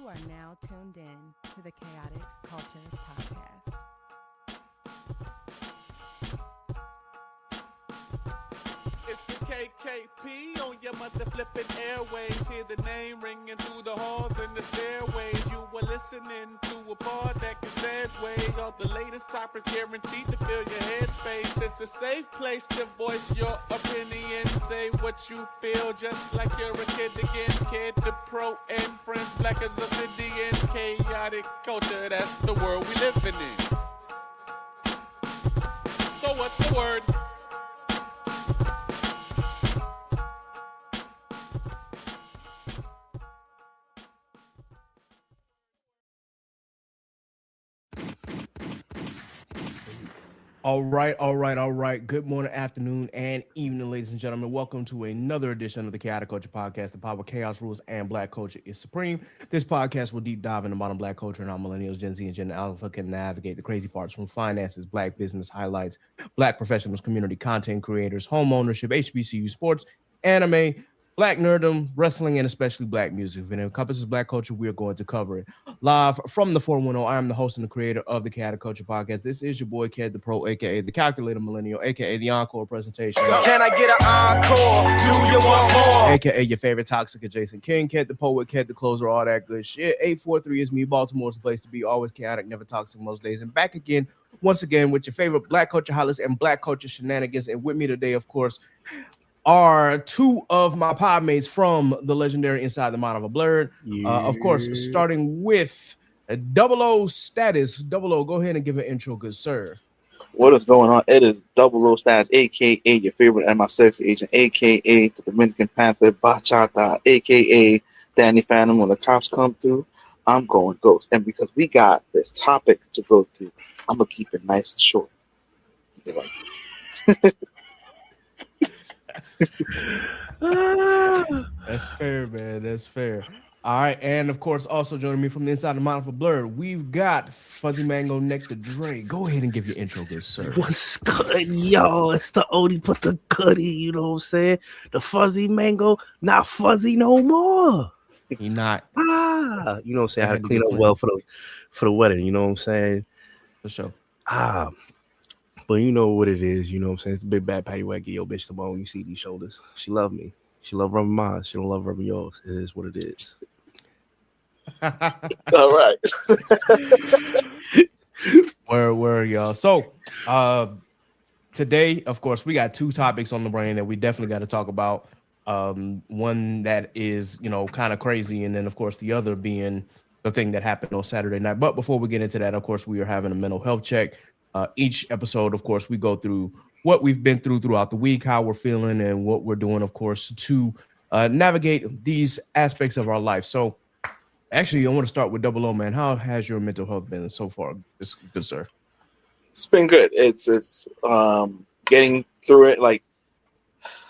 You are now tuned in to the Chaotic Culture Podcast. It's the KKP on your mother flipping airways. Hear the name ringing through the halls and the stairways. You were listening to a pod that can segue. All the latest topics guaranteed to fill your headspace. It's a safe place to voice your opinion. Say what you feel just like you're a kid again. Kid to pro and friends, black as obsidian. Chaotic culture, that's the world we living in. So what's the word? All right. Good morning, afternoon, and evening, ladies and gentlemen. Welcome to another edition of the Chaotic Culture Podcast. The power of chaos rules and black culture is supreme. This podcast will deep dive into modern black culture and how millennials, Gen Z, and Gen Alpha can navigate the crazy parts from finances, black business highlights, black professionals, community content creators, home ownership, HBCU sports, anime, black nerdom, wrestling, and especially black music. If it encompasses black culture, we are going to cover it. Live from the 410, I am the host and the creator of the Chaotic Culture Podcast. This is your boy, Ked the Pro, a.k.a. the Calculator Millennial, a.k.a. the Encore Presentation. Can I get an encore? Do you want more? A.k.a. your favorite toxic adjacent king, Ked the Poet, Ked the Closer, all that good shit. 843 is me. Baltimore's the place to be. Always chaotic, never toxic most days. And back again, once again, with your favorite black culture highlights and black culture shenanigans. And with me today, of course, are two of my podmates from the legendary Inside the Mind of a BlerD. Of course, starting with Double O Status. Double O, go ahead and give an intro, good sir. What is going on? It is Double O Status, aka your favorite MI6 agent, aka the Dominican Panther Bachata, aka Danny Phantom. When the cops come through, I'm going ghost. And because we got this topic to go through, I'm gonna keep it nice and short. That's fair, man. That's fair. All right, and of course, also joining me from the Inside the Mind of a BlerD, we've got Fuzzy Mango Nectar Dre. Go ahead and give your intro, good sir. What's good, yo? It's the Odie put the goodie, you know what I'm saying? The Fuzzy Mango, not fuzzy no more. He not. You know what I'm saying? I had to clean up well for the wedding, you know what I'm saying? For sure. But you know what it is, you know what I'm saying? It's a big bad patty wag, yo bitch the bone. You see these shoulders. She love me. She love rubbing mine. She don't love rubbing yours. It is what it is. All right. Where y'all? So today, of course, we got two topics on the brain that we definitely got to talk about. One that is, kind of crazy, and then of course the other being the thing that happened on Saturday night. But before we get into that, of course, we are having a mental health check. Each episode, of course, we go through what we've been through throughout the week, how we're feeling, and what we're doing, of course, to navigate these aspects of our life. So actually, I want to start with Double O, man. How has your mental health been so far, good sir? It's been good. It's getting through it. Like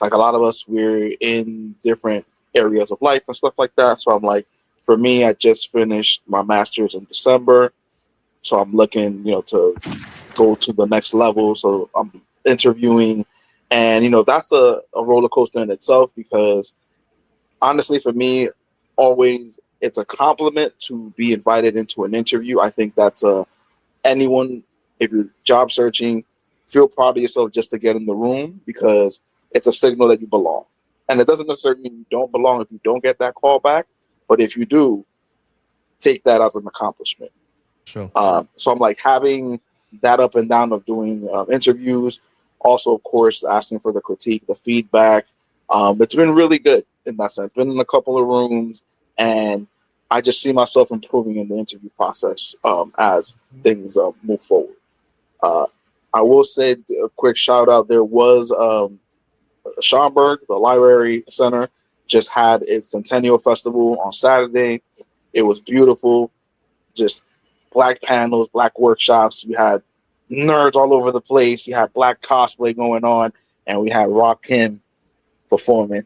a lot of us, we're in different areas of life and stuff like that. So I'm like, for me, I just finished my master's in December. So I'm looking, to go to the next level. So I'm interviewing, and that's a roller coaster in itself, because honestly, for me, always it's a compliment to be invited into an interview. I think that's anyone, if you're job searching, feel proud of yourself just to get in the room, because it's a signal that you belong. And it doesn't necessarily mean you don't belong if you don't get that call back, but if you do, take that as an accomplishment. Sure. So I'm like having that up and down of doing interviews, also of course asking for the critique, the feedback. It's been really good in that sense. Been in a couple of rooms, and I just see myself improving in the interview process as things move forward. I will say a quick shout out. There was Schaumburg, the Library Center, just had its Centennial Festival on Saturday. It was beautiful. Just black panels, black workshops. We had nerds all over the place. You had black cosplay going on, and we had Rakim performing.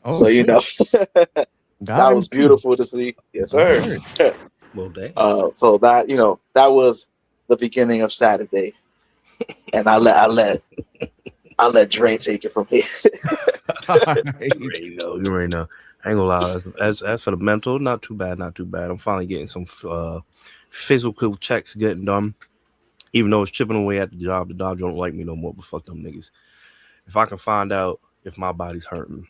Oh, so that was beautiful to see. Yes, sir. Well, day. So that that was the beginning of Saturday, and I let Dre take it from here. You already know. I ain't gonna lie. As for the mental, not too bad, not too bad. I'm finally getting some physical checks getting done. Even though it's chipping away at the job don't like me no more. But fuck them niggas. If I can find out if my body's hurting,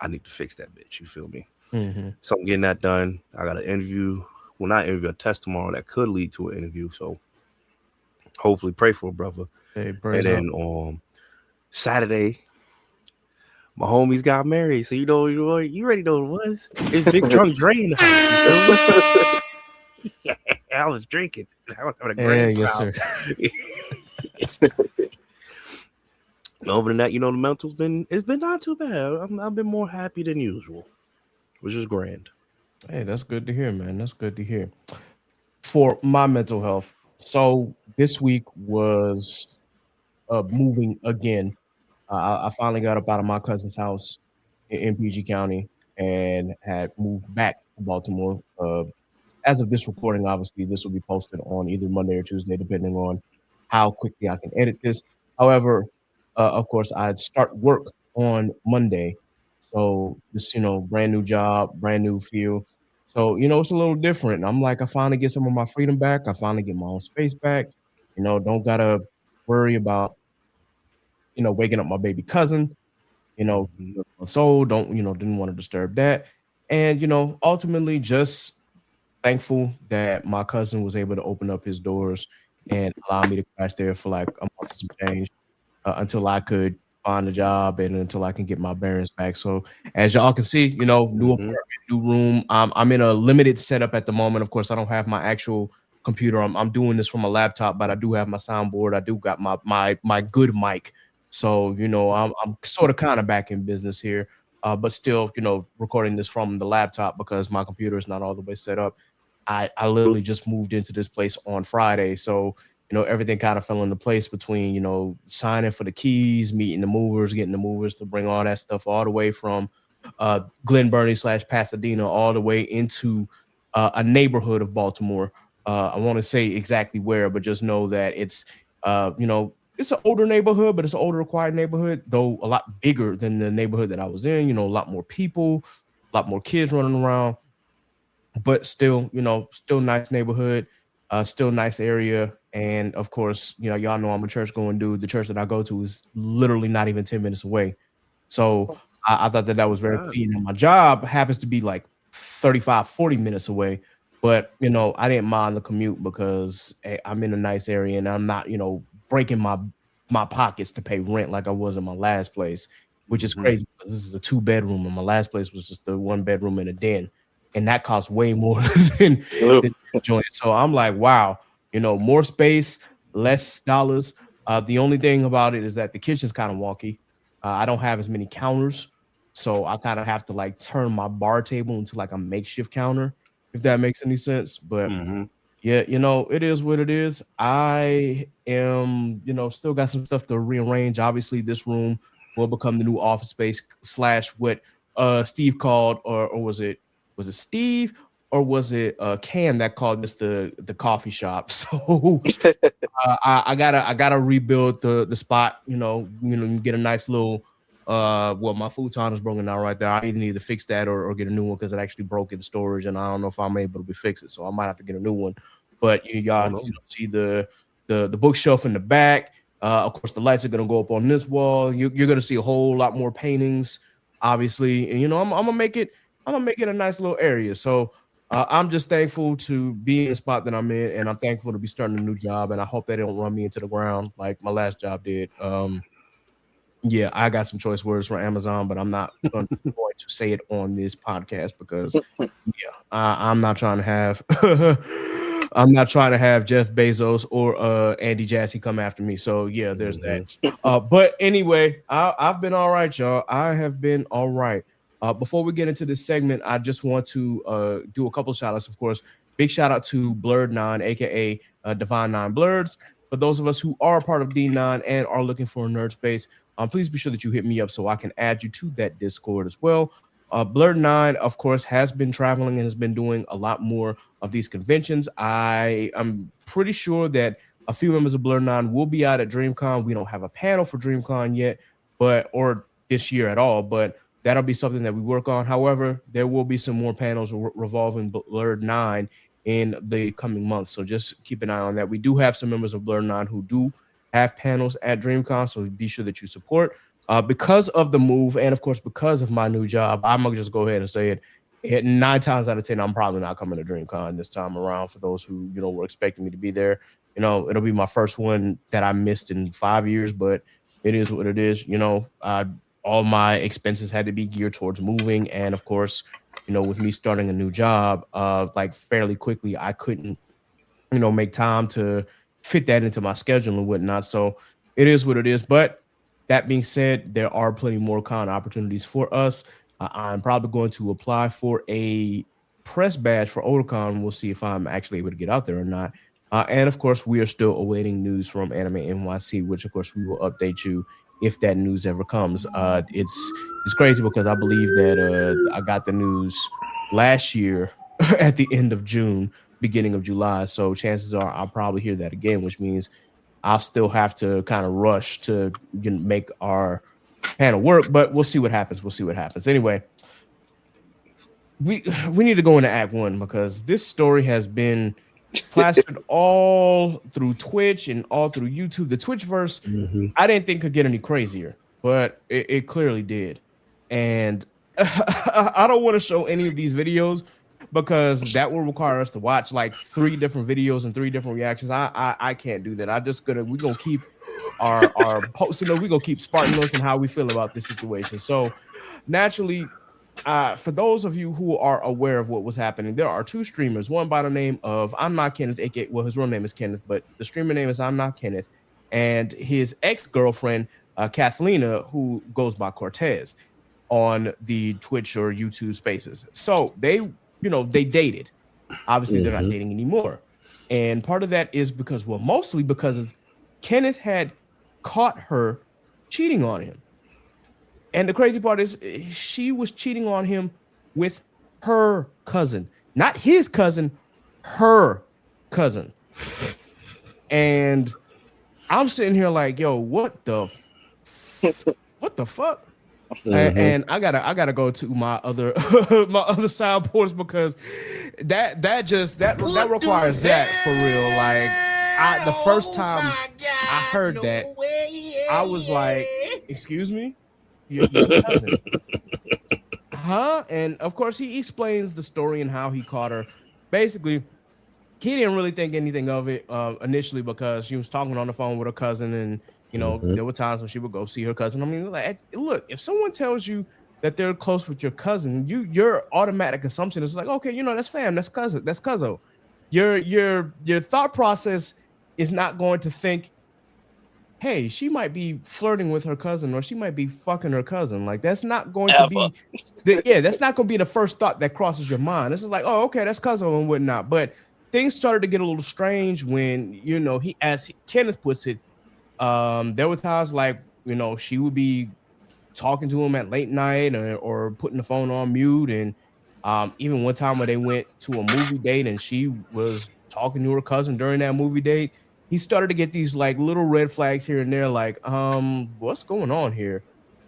I need to fix that bitch. You feel me? Mm-hmm. So I'm getting that done. I got an interview. Well, not interview, a test tomorrow that could lead to an interview. So hopefully, pray for a brother. Hey, And praise then on Saturday, my homies got married. So you already know what it was. It's Big Drunk Dre in the house. You feel me? Yeah, I was drinking. I was having a Yeah, grand yes, time. sir. Other than that, the mental's been not too bad. I've been more happy than usual, which is grand. Hey, that's good to hear, man. That's good to hear. For my mental health, so this week was moving again. I finally got up out of my cousin's house in PG County and had moved back to Baltimore. As of this recording, obviously, this will be posted on either Monday or Tuesday, depending on how quickly I can edit this. However, of course, I'd start work on Monday. So this, brand new job, brand new field. So, it's a little different. I'm like, I finally get some of my freedom back. I finally get my own space back. Don't gotta worry about, waking up my baby cousin, Mhm. months old. Didn't want to disturb that. And, ultimately just thankful that my cousin was able to open up his doors and allow me to crash there for like a month and some change until I could find a job and until I can get my bearings back. So as y'all can see, new Mhm. apartment, new room. I'm in a limited setup at the moment. Of course, I don't have my actual computer. I'm doing this from a laptop, but I do have my soundboard. I do got my good mic. So I'm sort of kind of back in business here, but still recording this from the laptop because my computer is not all the way set up. I literally just moved into this place on Friday, so everything kind of fell into place between signing for the keys, meeting the movers, getting the movers to bring all that stuff all the way from Glen Burnie / Pasadena all the way into a neighborhood of Baltimore. I want to say exactly where, but just know that it's it's an older neighborhood, but it's an older, quiet neighborhood, though a lot bigger than the neighborhood that I was in. A lot more people, a lot more kids running around, but still, still nice neighborhood, still nice area. And of course, y'all know I'm a church going dude. The church that I go to is literally not even 10 minutes away. So I thought that was very God. convenient. My job happens to be like 35, 40 minutes away. But, I didn't mind the commute because I'm in a nice area and I'm not, breaking my pockets to pay rent like I was in my last place, which is Mhm. crazy because this is a 2 bedroom and my last place was just the 1 bedroom and a den. And that costs way more than, Nope. than joint. So I'm like, wow, more space, less dollars. The only thing about it is that the kitchen's kind of wonky. I don't have as many counters, so I kind of have to like turn my bar table into like a makeshift counter, if that makes any sense. But Mhm. yeah, it is what it is. I am, still got some stuff to rearrange. Obviously, this room will become the new office space / what Steve called, or was it Steve or was it Cam that called this the coffee shop? So I gotta rebuild the spot. Get a nice little. Well, my futon is broken down right there. I either need to fix that or get a new one because it actually broke in storage, and I don't know if I'm able to fix it. So I might have to get a new one. But y'all Oh no. see the bookshelf in the back. Of course, the lights are gonna go up on this wall. You're gonna see a whole lot more paintings, obviously, and I'm gonna make it. I'm gonna make it a nice little area. So I'm just thankful to be in the spot that I'm in, and I'm thankful to be starting a new job. And I hope they don't run me into the ground like my last job did. Yeah, I got some choice words from Amazon, but I'm not going to say it on this podcast because, yeah, I'm not trying to have, I'm not trying to have Jeff Bezos or Andy Jassy come after me. So yeah, there's that. But anyway, I've been all right, y'all. I have been all right. Before we get into this segment, I just want to do a couple of shout outs. Of course, big shout out to BlerD9, aka Divine Nine Blerds. For those of us who are part of D9 and are looking for a nerd space, please be sure that you hit me up so I can add you to that Discord as well. BlerD9, of course, has been traveling and has been doing a lot more of these conventions. I'm pretty sure that a few members of BlerD9 will be out at DreamCon. We don't have a panel for DreamCon yet, or this year at all. But that'll be something that we work on. However, there will be some more panels revolving BlerD9 in the coming months. So just keep an eye on that. We do have some members of BlerD9 who do have panels at DreamCon, so be sure that you support. Because of the move, and of course, because of my new job, I'm gonna just go ahead and say it. 9 times out of 10, I'm probably not coming to DreamCon this time around. For those who were expecting me to be there, it'll be my first one that I missed in 5 years, but it is what it is. All my expenses had to be geared towards moving, and of course, with me starting a new job, like fairly quickly, I couldn't, make time to fit that into my schedule and whatnot. So it is what it is. But that being said, there are plenty more con opportunities for us. I'm probably going to apply for a press badge for Otakon. We'll see if I'm actually able to get out there or not. And of course, we are still awaiting news from Anime NYC, which of course we will update you if that news ever comes. It's crazy because I believe that I got the news last year at the end of June, beginning of July. So chances are I'll probably hear that again, which means I'll still have to kind of rush to make our panel work, but we'll see what happens. Anyway, we need to go into Act 1 because this story has been plastered all through Twitch and all through YouTube. The Twitchverse, I didn't think could get any crazier, but it clearly did. And I don't want to show any of these videos because that will require us to watch like 3 different videos and 3 different reactions. I can't do that. We're gonna keep our posting. We're gonna keep Spartan notes on how we feel about this situation. So naturally, for those of you who are aware of what was happening, there are 2 streamers, one by the name of I'm Not Kenneth, aka, well, his real name is Kenneth, but the streamer name is I'm Not Kenneth, and his ex-girlfriend, Kathlena, who goes by Cortez on the Twitch or YouTube spaces. So they dated. Obviously, they're not dating anymore. And part of that is because, well, mostly because of Kenneth had caught her cheating on him. And the crazy part is she was cheating on him with her cousin, not his cousin, her cousin. And I'm sitting here like, yo, what the fuck? And I gotta go to my other my other soundboards because that requires that for real. Like the first time I heard that, I was like, excuse me? Your cousin. Huh? And of course he explains the story and how he caught her. Basically, he didn't really think anything of it initially because she was talking on the phone with her cousin, and there were times when she would go see her cousin. I mean, like, look, if someone tells you that they're close with your cousin, your automatic assumption is like, okay, that's fam, that's cousin, that's cousin. Your thought process is not going to think, hey, she might be flirting with her cousin or she might be fucking her cousin. Like, that's not going to be that's not going to be the first thought that crosses your mind. This is like, oh, okay, that's cousin and whatnot. But things started to get a little strange when, he, as Kenneth puts it, there were times like, she would be talking to him at late night or putting the phone on mute. And even one time when they went to a movie date and she was talking to her cousin during that movie date, he started to get these like little red flags here and there, like, what's going on here?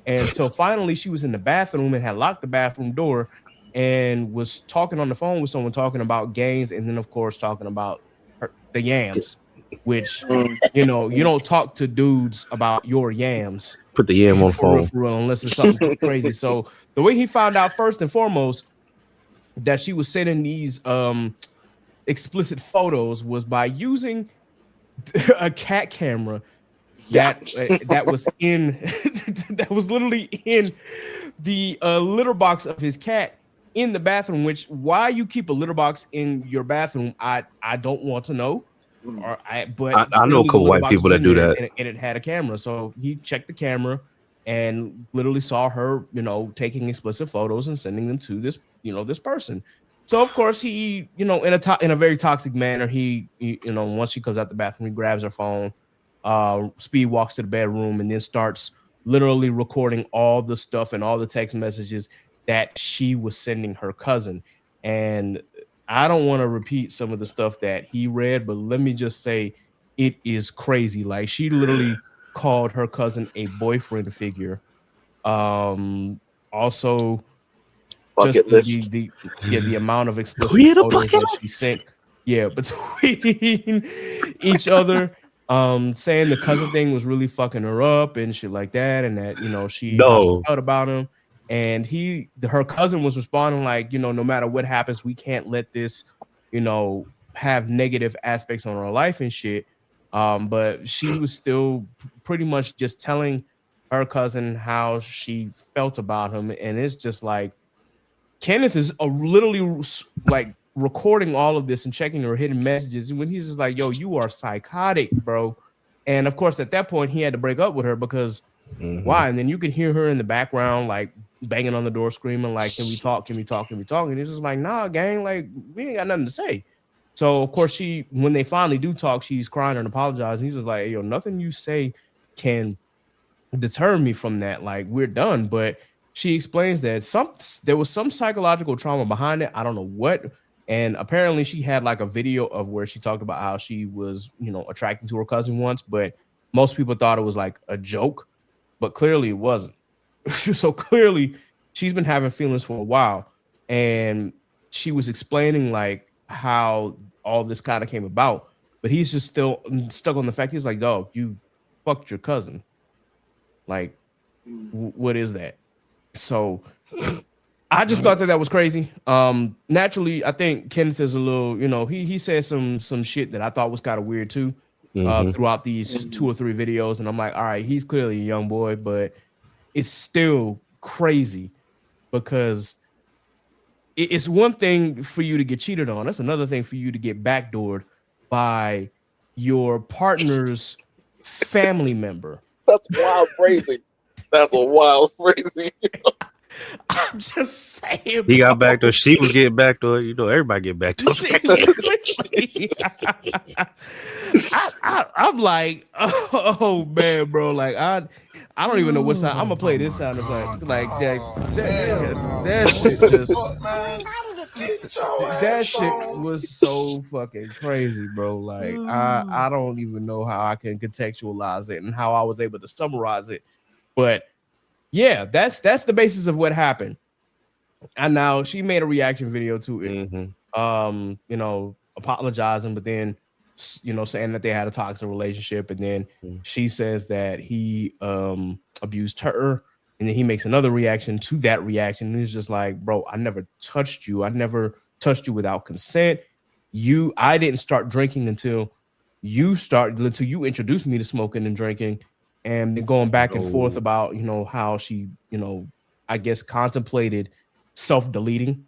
And so finally she was in the bathroom and had locked the bathroom door and was talking on the phone with someone, talking about games, and then of course talking about the yams, which you don't talk to dudes about your yams. Put the yam on the phone for real, unless it's something crazy. So the way he found out first and foremost that she was sending these explicit photos was by using a cat camera that was in that was literally in the litter box of his cat in the bathroom. Which, why you keep a litter box in your bathroom, I don't want to know. But I know a couple white people that do that, and it had a camera. So he checked the camera and literally saw her, taking explicit photos and sending them to this, this person. So of course he, in a very toxic manner, he once she comes out the bathroom, he grabs her phone, speed walks to the bedroom, and then starts literally recording all the stuff and all the text messages that she was sending her cousin. And I don't want to repeat some of the stuff that he read, but let me just say it is crazy. Like, she literally called her cousin a boyfriend figure, all also Bucket list. the amount of explicit Create a photos bucket that she sent, between each other, saying the cousin thing was really fucking her up and shit like that, and that how she felt about him, and her cousin was responding like, no matter what happens, we can't let this have negative aspects on her life and shit. But she was still pretty much just telling her cousin how she felt about him, and it's just like Kenneth is literally like recording all of this and checking her hidden messages when he's just like, yo, you are psychotic, bro. And of course, at that point, he had to break up with her because why? And then you could hear her in the background, like banging on the door, screaming, like, can we talk? Can we talk? Can we talk? And he's just like, nah, gang, like, we ain't got nothing to say. So, of course, when they finally do talk, she's crying and apologizing. He's just like, hey, yo, nothing you say can deter me from that. Like, we're done. But she explains that there was some psychological trauma behind it. I don't know what. And apparently she had like a video of where she talked about how she was, attracted to her cousin once, but most people thought it was like a joke, but clearly it wasn't. So clearly she's been having feelings for a while. And she was explaining like how all this kind of came about, but he's just still stuck on the fact. He's like, dog, you fucked your cousin. Like, what is that? So I just thought that was crazy. Naturally, I think Kenneth is a little, he said some shit that I thought was kind of weird too, throughout these 2 or 3 videos. And I'm like, all right, he's clearly a young boy, but it's still crazy because it's one thing for you to get cheated on. That's another thing for you to get backdoored by your partner's family member. That's wild crazy. That's a wild phrasing. I'm just saying. He got back to her. She was getting back to her. Everybody get back to her. I'm like, oh man, bro. Like I don't even know what sound. I'm gonna play this sound effect. Like that shit just that shit was so fucking crazy, bro. Like I don't even know how I can contextualize it and how I was able to summarize it. But yeah, that's the basis of what happened. And now she made a reaction video to it, apologizing, but then saying that they had a toxic relationship, and then she says that he abused her, and then he makes another reaction to that reaction, and he's just like, bro, I never touched you. I never touched you without consent. I didn't start drinking until you introduced me to smoking and drinking. And then going back and forth about, how she, I guess contemplated self-deleting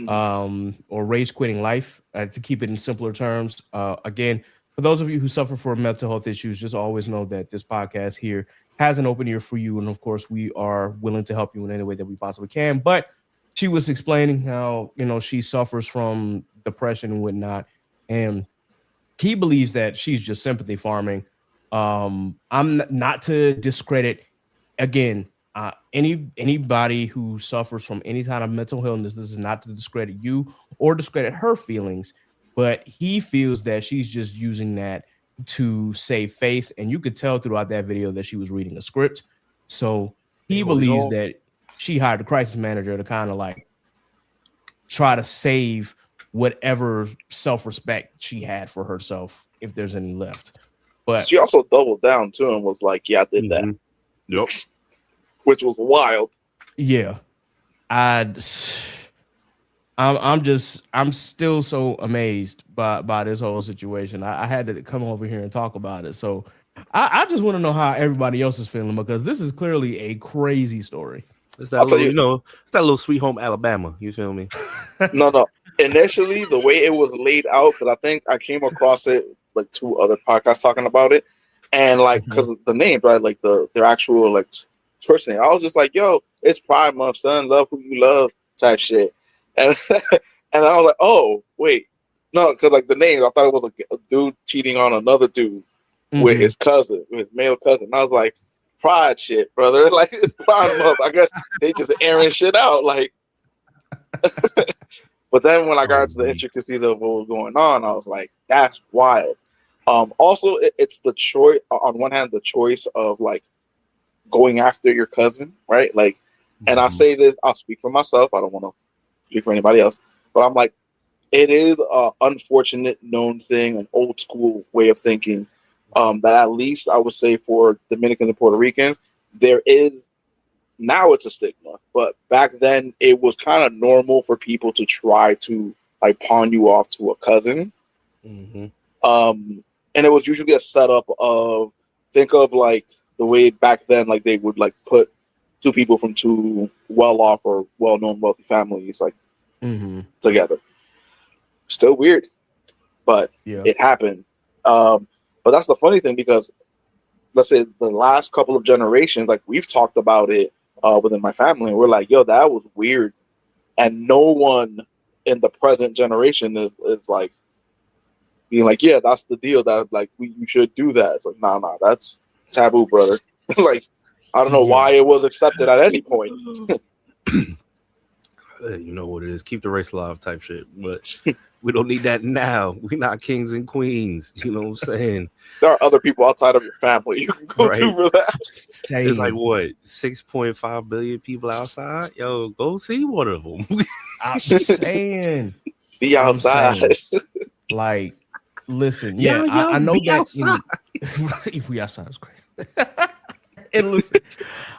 or rage quitting life, to keep it in simpler terms. Again, for those of you who suffer from mental health issues, just always know that this podcast here has an open ear for you. And of course, we are willing to help you in any way that we possibly can. But she was explaining how, she suffers from depression and whatnot. And he believes that she's just sympathy farming. I'm not to discredit again anybody who suffers from any kind of mental illness. This is not to discredit you or discredit her feelings, but he feels that she's just using that to save face, and you could tell throughout that video that she was reading a script. So he believes that she hired a crisis manager to kind of like try to save whatever self-respect she had for herself, if there's any left. But she also doubled down too and was like, yeah, I did that. Yep. Which was wild. Yeah. I'm still so amazed by this whole situation. I had to come over here and talk about it. So I just want to know how everybody else is feeling, because this is clearly a crazy story. It's that little, it's that little Sweet Home Alabama. You feel me? No. Initially, the way it was laid out, because I think I came across it like 2 other podcasts talking about it, and like because of the name, right? Like their actual like church name. I was just like, yo, it's Pride Month, son. Love who you love, type shit. And and I was like, oh wait, no, because like the name, I thought it was like a dude cheating on another dude with his cousin, with his male cousin. And I was like, Pride shit, brother. Like it's Pride Month. I guess they just airing shit out, like. But then when I got into the intricacies of what was going on, I was like, that's wild. Also, it's the choice, on one hand, the choice of like going after your cousin, right? Like, And I say this, I'll speak for myself. I don't want to speak for anybody else, but I'm like, it is an unfortunate known thing, an old school way of thinking, that at least I would say for Dominicans and Puerto Ricans, there is, now it's a stigma, but back then it was kind of normal for people to try to like pawn you off to a cousin. And it was usually a setup of, think of like the way back then, like they would like put two people from two well-off or well-known wealthy families like together. Still weird, but it happened. But that's the funny thing, because let's say the last couple of generations, like we've talked about it within my family, and we're like, yo, that was weird. And no one in the present generation is like being like, yeah, that's the deal, that like you should do that. It's like, nah, that's taboo, brother. Like, I don't know why it was accepted at any point. You know what it is, keep the race alive type shit, but we don't need that now. We're not kings and queens, you know what I'm saying? There are other people outside of your family you can go to for that. It's like, what, 6.5 billion people outside? Yo, go see one of them. I'm saying, be outside. Like, listen, I know that outside. If we outside is crazy. And listen,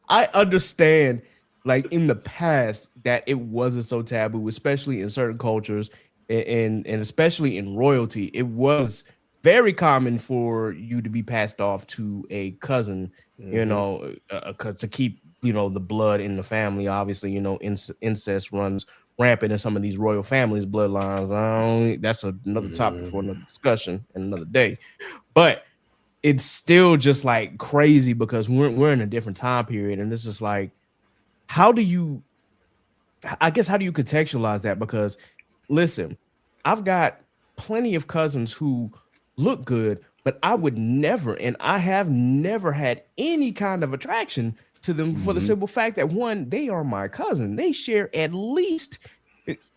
I understand, like in the past, that it wasn't so taboo, especially in certain cultures, and especially in royalty. It was very common for you to be passed off to a cousin, you know, to keep, you know, the blood in the family. Obviously, you know, incest runs rampant in some of these royal families' bloodlines. That's another topic for another discussion and another day. But it's still just like crazy, because we're in a different time period, and it's just like, how do you contextualize that? Because listen, I've got plenty of cousins who look good, but I would never, and I have never had any kind of attraction to them for the simple fact that, one, they are my cousin. They share at least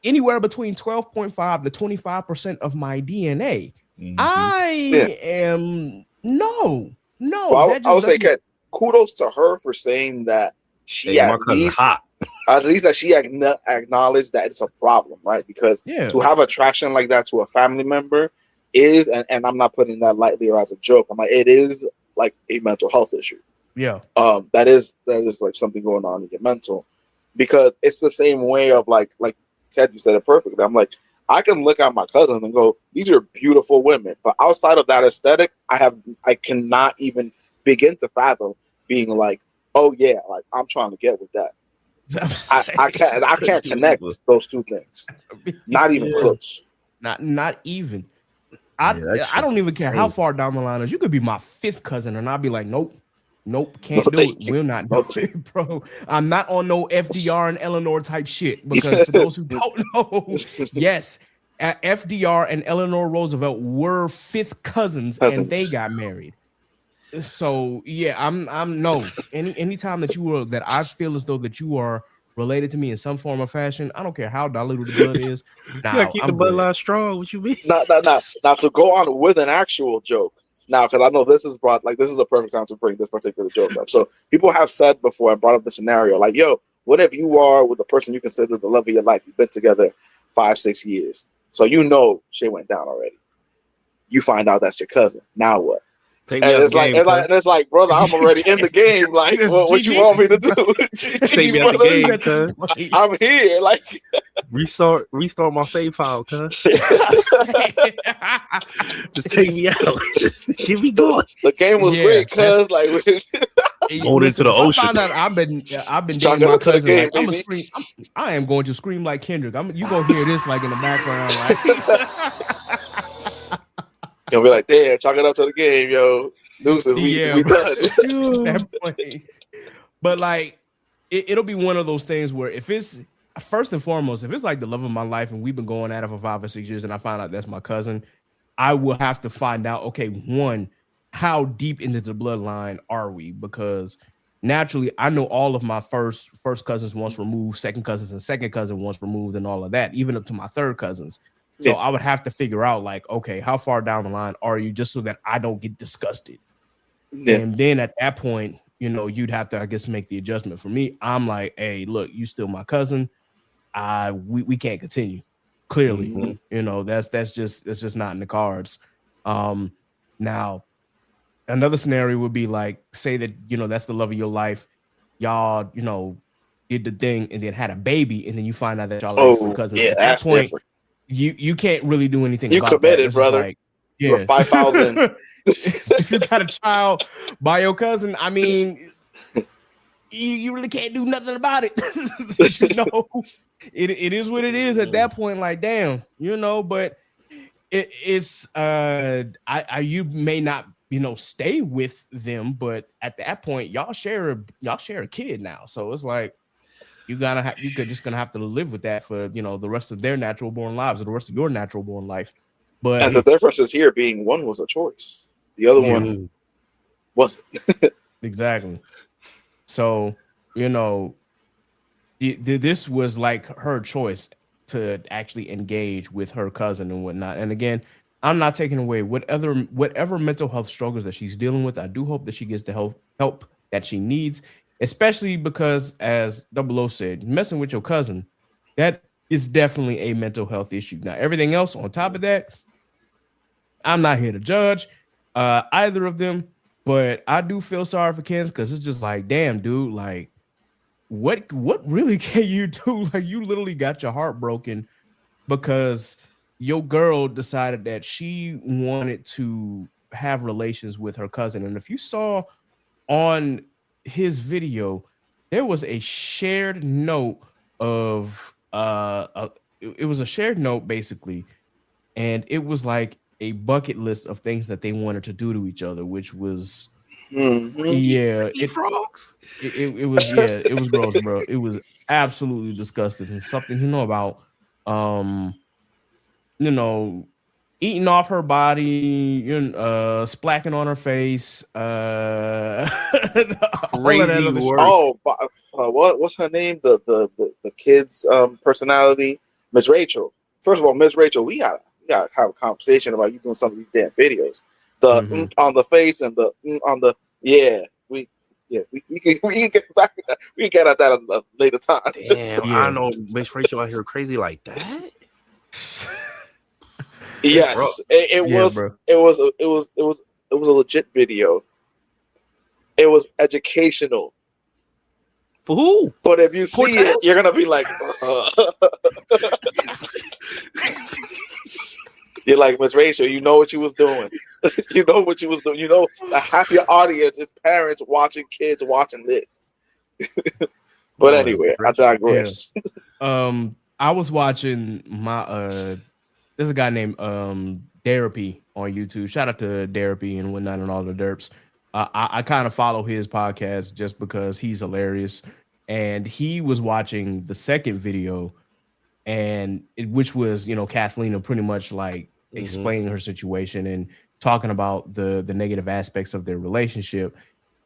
anywhere between 12.5 to 25% of my DNA. I am no. Well, I would say, Ken, kudos to her for saying that she at least that she acknowledged that it's a problem, right? Because to have attraction like that to a family member is, and I'm not putting that lightly or as a joke, I'm like, it is like a mental health issue. That is like something going on in your mental, because it's the same way of like Ken, you said it perfectly. I'm like, I can look at my cousin and go, these are beautiful women, but outside of that aesthetic, I cannot even begin to fathom being like, oh yeah, like I'm trying to get with that. I can't connect those two things. Not even close. Not even. I don't even care how far down the line is. You could be my fifth cousin, and I'll be like, nope, can't do it. We'll not do it, bro. I'm not on no FDR and Eleanor type shit, because for those who don't know, yes, FDR and Eleanor Roosevelt were fifth cousins, and they got married. So yeah, I'm no. Anytime that I feel as though that you are related to me in some form or fashion, I don't care how diluted the blood is. Nah, keep the bloodline strong. What you mean? Now to go on with an actual joke. Now, because I know this is a perfect time to bring this particular joke up. So people have said before, I brought up the scenario, like, yo, what if you are with the person you consider the love of your life? You've been together 5-6 years. So you know shit went down already. You find out that's your cousin. Now what? And it's like, brother, I'm already in the game. Like, what you want me to do? Take me out the game, cuz. I'm here. Like, restart my save file, cuz. Just take me out. Just keep me going. The game was great, cuz. Like, going into the ocean. I've been dating my cousin. Game, like, I am going to scream like Kendrick. You gonna hear this like in the background, right? You'll be like, damn, chalk it up to the game, yo. Deuces, we done. That point. But like, it'll be one of those things where if it's, first and foremost, if it's like the love of my life and we've been going at it for 5 or 6 years and I find out that's my cousin, I will have to find out, okay, one, how deep into the bloodline are we? Because naturally, I know all of my first cousins once removed, second cousins and second cousin once removed, and all of that, even up to my third cousins. So I would have to figure out, like, okay, how far down the line are you, just so that I don't get disgusted. And then at that point, you'd have to, I guess, make the adjustment. For me, I'm like, hey, look, you still my cousin. We can't continue. Clearly, that's just not in the cards. Now, another scenario would be like, say that that's the love of your life. Y'all, did the thing and then had a baby, and then you find out that y'all are actually cousins. Yeah, at that point, different. You can't really do anything. You about committed, that. brother. Like, you're 5,000. If you got a child by your cousin, I mean, you really can't do nothing about it. It is what it is at that point. Like, damn, but it's you may not stay with them, but at that point y'all share a kid now, so it's like you're just gonna have to live with that for the rest of their natural born lives or the rest of your natural born life. But and the difference is here being one was a choice, the other one wasn't. Exactly. So this was like her choice to actually engage with her cousin and whatnot. And again, I'm not taking away whatever mental health struggles that she's dealing with. I do hope that she gets the help that she needs, especially because, as Double O said, messing with your cousin, that is definitely a mental health issue. Now, everything else on top of that, I'm not here to judge either of them, but I do feel sorry for Ken, because it's just like, damn, dude, like, what really can you do? Like, you literally got your heart broken because your girl decided that she wanted to have relations with her cousin. And if you saw on his video, there was a shared note of it was a shared note basically, and it was like a bucket list of things that they wanted to do to each other, which was frogs. It was gross, bro. It was absolutely disgusting. And something about eating off her body, splacking on her face, crazy work. What's her name? The kid's personality, Miss Rachel. First of all, Miss Rachel, we gotta have a conversation about you doing some of these damn videos. The on the face and the on the we can get back. We can get at that at a later time. Damn, I know Miss Rachel out here crazy like that. Yes, it was a legit video. It was educational. For who? But if you see it, you're gonna be like, you're like, Miss Rachel, you know what you was doing. You know what you was doing. You know that half your audience is parents watching kids watching this. But anyway, I digress. Yeah. I was watching there's a guy named Therapy on YouTube. Shout out to Therapy and whatnot and all the derps. I kind of follow his podcast just because he's hilarious. And he was watching the second video, and which was, Kathleen pretty much like explaining her situation and talking about the negative aspects of their relationship.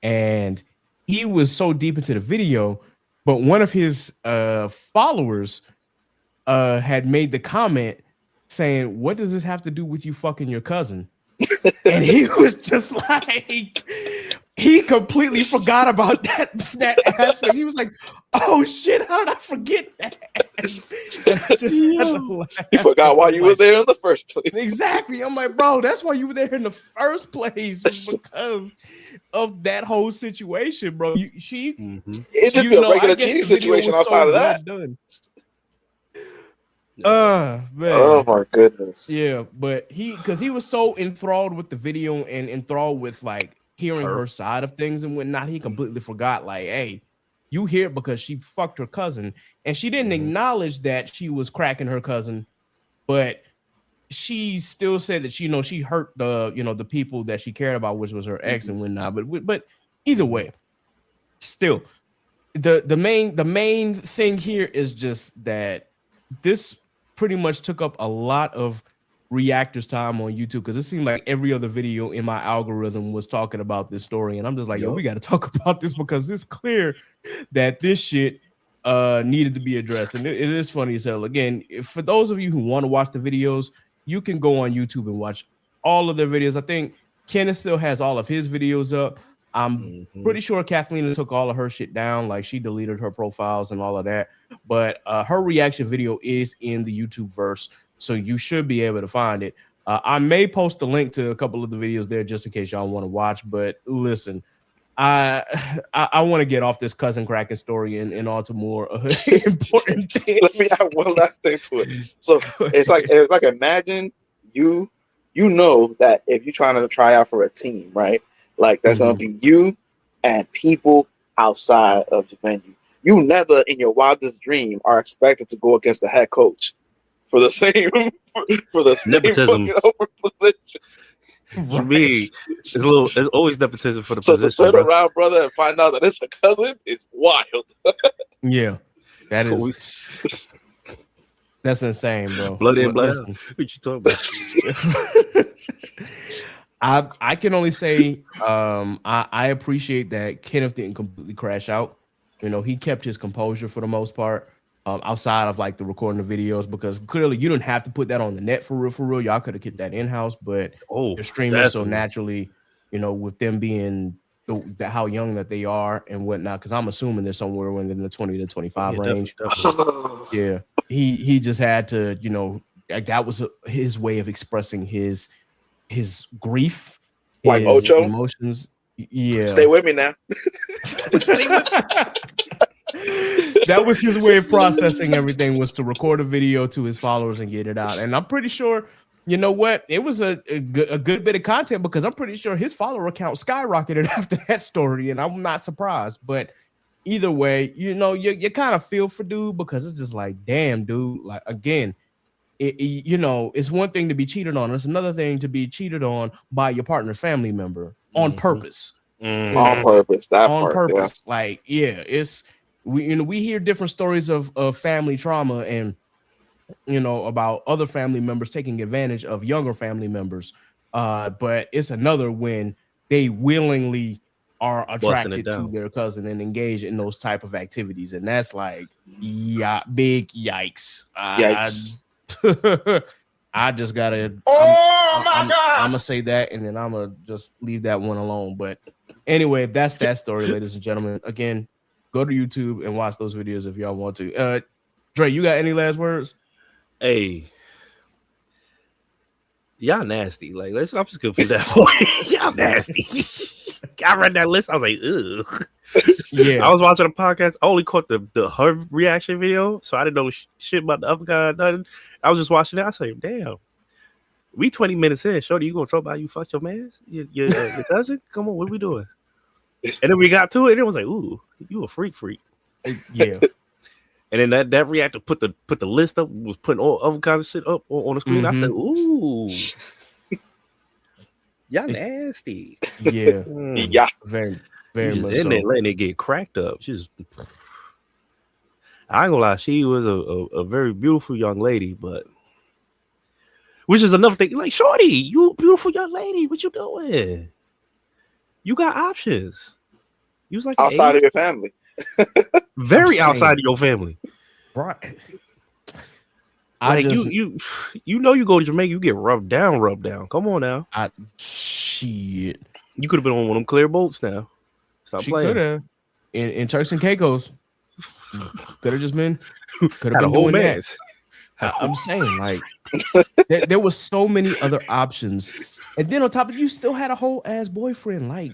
And he was so deep into the video, but one of his followers had made the comment saying, "What does this have to do with you fucking your cousin?" And he was just like, he completely forgot about that aspect. He was like, "Oh shit, how did I forget that?" You forgot why you were there in the first place. Exactly. I'm like, bro, that's why you were there in the first place, because of that whole situation, bro. It just be a regular cheating situation outside of that. Man. Oh my goodness. Yeah, but because he was so enthralled with the video and enthralled with like hearing her side of things and whatnot, he completely forgot, like, hey, you here because she fucked her cousin, and she didn't acknowledge that she was cracking her cousin, but she still said that she hurt the people that she cared about, which was her ex and whatnot. But either way, still, the main thing here is just that this pretty much took up a lot of reactors time on YouTube, because it seemed like every other video in my algorithm was talking about this story, and I'm just like, yo, we got to talk about this, because it's clear that this shit needed to be addressed. And it is funny as hell. Again, for those of you who want to watch the videos, you can go on YouTube and watch all of their videos. I think Kenneth still has all of his videos up. I'm pretty sure Kathleen took all of her shit down. Like she deleted her profiles and all of that. But her reaction video is in the YouTube verse, so you should be able to find it. I may post a link to a couple of the videos there just in case y'all want to watch. But listen, I want to get off this cousin cracking story and on to more important things. Let me add one last thing to it. So it's like imagine you know that if you're trying to try out for a team, right? Like that's gonna be you and people outside of the venue. You never in your wildest dream are expected to go against the head coach for the same for the same fucking open position. For me, it's always nepotism for the position. So to turn around, brother, and find out that it's a cousin is wild. Yeah, that is. That's insane, bro. Blood in, blood out. What you talking about? I can only say I appreciate that Kenneth didn't completely crash out. You know, he kept his composure for the most part, outside of like the recording of videos, because clearly you didn't have to put that on the net for real. Y'all could have kept that in house, but you're streaming so naturally, you know, with them being how young that they are and whatnot. Because I'm assuming they're somewhere in the 20 to 25 range. Definitely. Yeah, he just had to, you know, like that was his way of expressing his grief, like Ocho emotions. Yeah, stay with me now. That was his way of processing everything, was to record a video to his followers and get it out. And I'm pretty sure, you know what, it was a good bit of content, because I'm pretty sure his follower count skyrocketed after that story, and I'm not surprised. But either way, you know, you kind of feel for dude, because it's just like, damn, dude, like again, you know, it's one thing to be cheated on, it's another thing to be cheated on by your partner's family member on purpose. On purpose, on purpose. Yeah. Like, yeah, it's we hear different stories of family trauma, and you know, about other family members taking advantage of younger family members. But it's another when they willingly are attracted to their cousin and engage in those type of activities, and that's like, yeah, big yikes. I just gotta. I'm gonna say that, and then I'm gonna just leave that one alone. But anyway, that's that story, ladies and gentlemen. Again, go to YouTube and watch those videos if y'all want to. Dre, you got any last words? Hey, y'all nasty. Like, I'm just gonna put that point. Y'all nasty. I read that list. I was like, ugh. Yeah. I was watching a podcast. I only caught the her reaction video, so I didn't know shit about the other guy. Nothing. I was just watching it. I said, damn. We 20 minutes in. Shorty, you gonna talk about you fucked your man? Your cousin? Come on, what are we doing? And then we got to it, and it was like, ooh, you a freak. Yeah. And then that reactor put the list up, was putting all other kinds of shit up on the screen. I said, ooh. Y'all nasty. Yeah. Yeah. Very, very much so. Letting it get cracked up. She's, I ain't gonna lie, she was a very beautiful young lady, but which is another thing. Like, shorty, you a beautiful young lady. What you doing? You got options. You was like outside of your family. Very outside of your family. Right. Like you know, you go to Jamaica, you get rubbed down. Come on now. Shit. You could have been on one of them clear boats now. Stop playing. Could have. In Turks and Caicos. Could have just been. Could have been doing doing that. I'm saying, like, there was so many other options, and then on top of it, you still had a whole ass boyfriend. Like,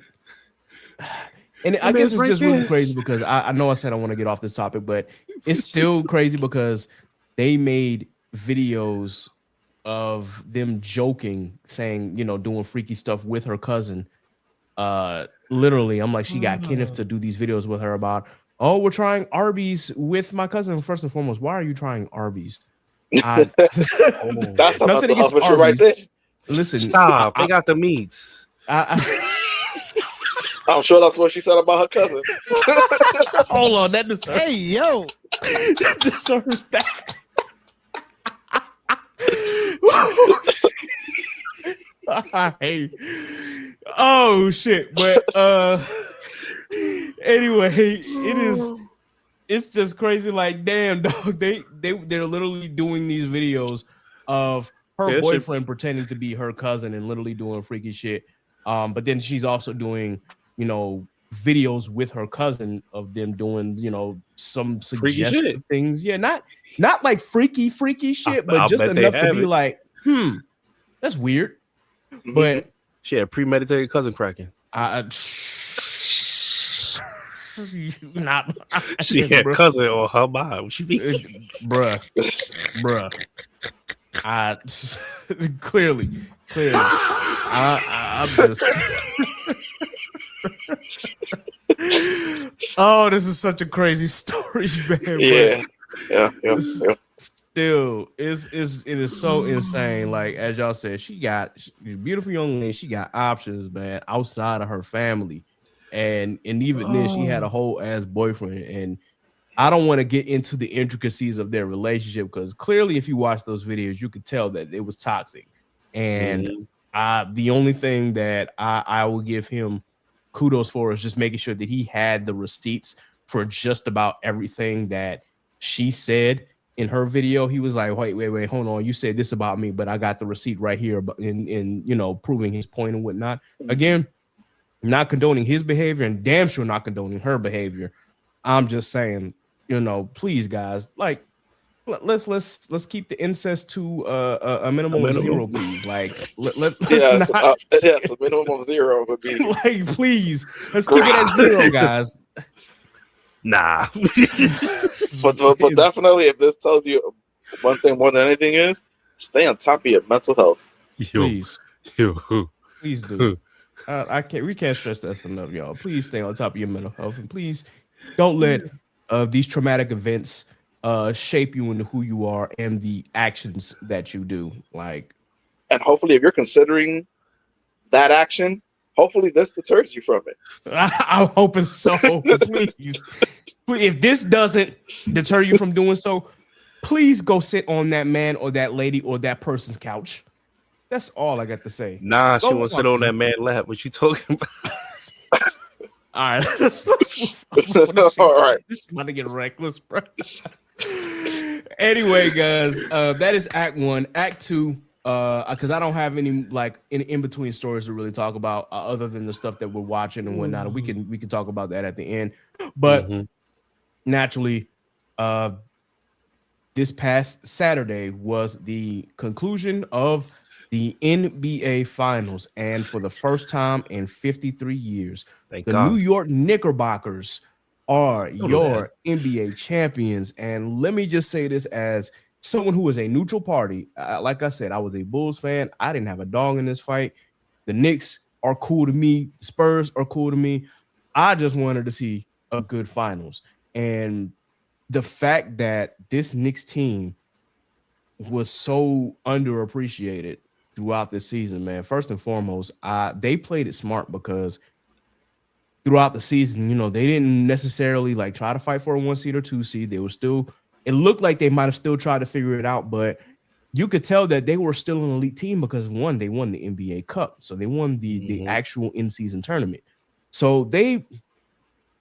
and I guess it's just really crazy because I know I said I want to get off this topic, but it's still crazy because they made videos of them joking, saying, you know, doing freaky stuff with her cousin. Literally, I'm like, she got Kenneth to do these videos with her about, oh, we're trying Arby's with my cousin. First and foremost, why are you trying Arby's? That's a mental health issue right there. Listen, stop. They got the meats. I'm sure that's what she said about her cousin. Hold on, that deserves. Hey, yo, that deserves that. Hey. Oh shit! But anyway, it's just crazy. Like, damn, dog. They're literally doing these videos of her boyfriend pretending to be her cousin and literally doing freaky shit. But then she's also doing, videos with her cousin of them doing, some Freaky suggestive shit. things. Yeah, not like freaky shit, but I'll just bet they enough to have be it. like, that's weird. But She had premeditated cousin cracking. She had cousin on her mind. What you mean? bruh. Clearly. I'm just. Oh, this is such a crazy story, man. Yeah. Still, it is so insane. Like, as y'all said, she's a beautiful young lady. She got options, man, outside of her family, and even then, she had a whole ass boyfriend. And I don't want to get into the intricacies of their relationship because clearly, if you watch those videos, you could tell that it was toxic. And the only thing that I will give him kudos for is just making sure that he had the receipts for just about everything that she said in her video. He was like, wait, hold on. You said this about me, but I got the receipt right here, but in proving his point and whatnot. Again, not condoning his behavior and damn sure not condoning her behavior. I'm just saying, please, guys, like, let's keep the incest to a minimum of 0, please. Like, let's not. Yes, a minimum of 0 would be like, please, let's keep it at 0, guys. Nah. but definitely, if this tells you one thing more than anything is, stay on top of your mental health. Please do. We can't stress that enough, y'all. Please stay on top of your mental health, and please don't let these traumatic events shape you into who you are and the actions that you do. Like, and hopefully, if you're considering that action, hopefully this deters you from it. I'm hoping so. Please, if this doesn't deter you from doing so, please go sit on that man or that lady or that person's couch. That's all I got to say. Nah, she won't sit on that man's lap. What you talking about? All right. All right. This is about to get reckless, bro. Anyway, guys, that is Act 1. Act 2, because I don't have any like in between stories to really talk about other than the stuff that we're watching and whatnot. We can talk about that at the end. But naturally, this past Saturday was the conclusion of the NBA Finals, and for the first time in 53 years, New York Knickerbockers are your NBA champions. And let me just say this as someone who is a neutral party. Like I said, I was a Bulls fan. I didn't have a dog in this fight. The Knicks are cool to me. The Spurs are cool to me. I just wanted to see a good finals. And the fact that this Knicks team was so underappreciated throughout this season, man. First and foremost, they played it smart because throughout the season, they didn't necessarily like try to fight for a 1 seed or 2 seed. They were still, it looked like they might have still tried to figure it out, but you could tell that they were still an elite team because one, they won the NBA Cup. So they won the actual in-season tournament. So they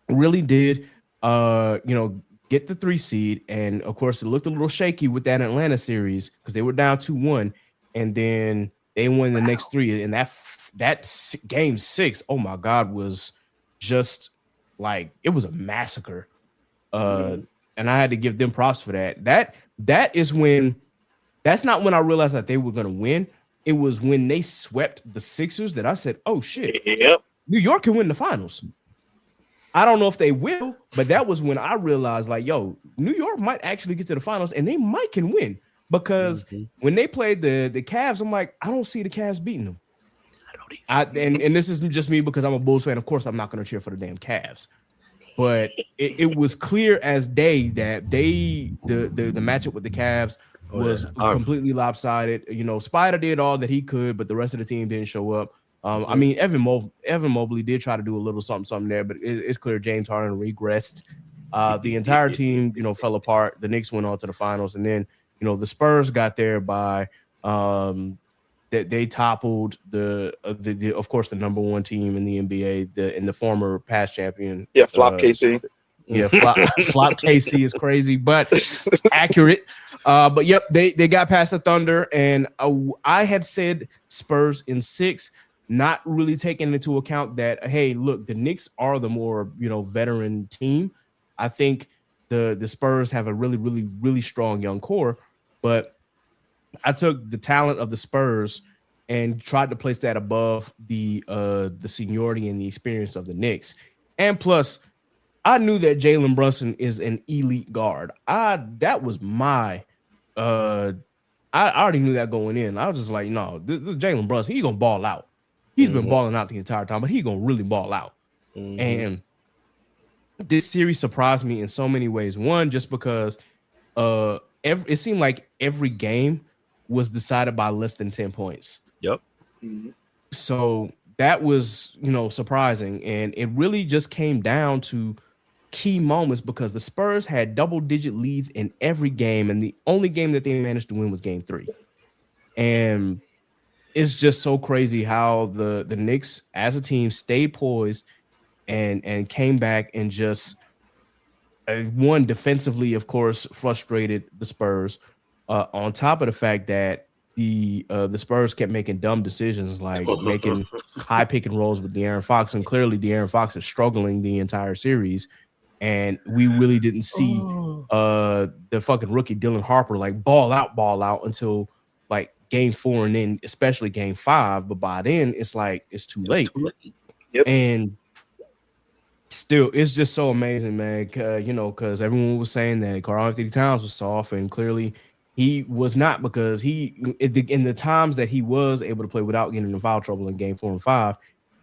really did, get the 3 seed. And of course, it looked a little shaky with that Atlanta series because they were down 2-1. And then they won the next 3. And that game 6, oh my God, was just like, it was a massacre. And I had to give them props for that. That's not when I realized that they were going to win. It was when they swept the Sixers that I said, oh shit, New York can win the finals. I don't know if they will, but that was when I realized, like, yo, New York might actually get to the finals and they might can win. Because when they played the Cavs, I'm like, I don't see the Cavs beating them. And this isn't just me because I'm a Bulls fan. Of course, I'm not going to cheer for the damn Cavs. But it was clear as day that the matchup with the Cavs was completely lopsided. Spider did all that he could, but the rest of the team didn't show up. I mean, Evan Mobley did try to do a little something there, but it's clear James Harden regressed. The entire team, fell apart. The Knicks went on to the finals, and then the Spurs got there by they toppled the of course the number 1 team in the NBA, and the former past champion. Yeah, Flop KC. Yeah, flop KC is crazy, but accurate. But yep, they got past the Thunder, and I had said Spurs in 6. not really taking into account that, hey, look, the Knicks are the more, veteran team. I think the Spurs have a really, really, really strong young core, but I took the talent of the Spurs and tried to place that above the seniority and the experience of the Knicks. And plus, I knew that Jalen Brunson is an elite guard. That was my I already knew that going in. I was just like, no, this Jalen Brunson, he's gonna ball out. He's been balling out the entire time, but he's gonna really ball out. And this series surprised me in so many ways. One, just because it seemed like every game was decided by less than 10 points. Yep. So that was, surprising. And it really just came down to key moments because the Spurs had double-digit leads in every game, and the only game that they managed to win was game 3. And it's just so crazy how the Knicks as a team stayed poised and came back and just one, defensively, of course, frustrated the Spurs. On top of the fact that the Spurs kept making dumb decisions, like making high pick and rolls with De'Aaron Fox, and clearly De'Aaron Fox is struggling the entire series, and we really didn't see the fucking rookie Dylan Harper like ball out until like game 4 and then especially game 5. But by then it's like it's too late. Yep. And still, it's just so amazing, man. Because everyone was saying that Karl-Anthony Towns was soft, and clearly he was not, because in the times that he was able to play without getting in foul trouble in game 4 and 5,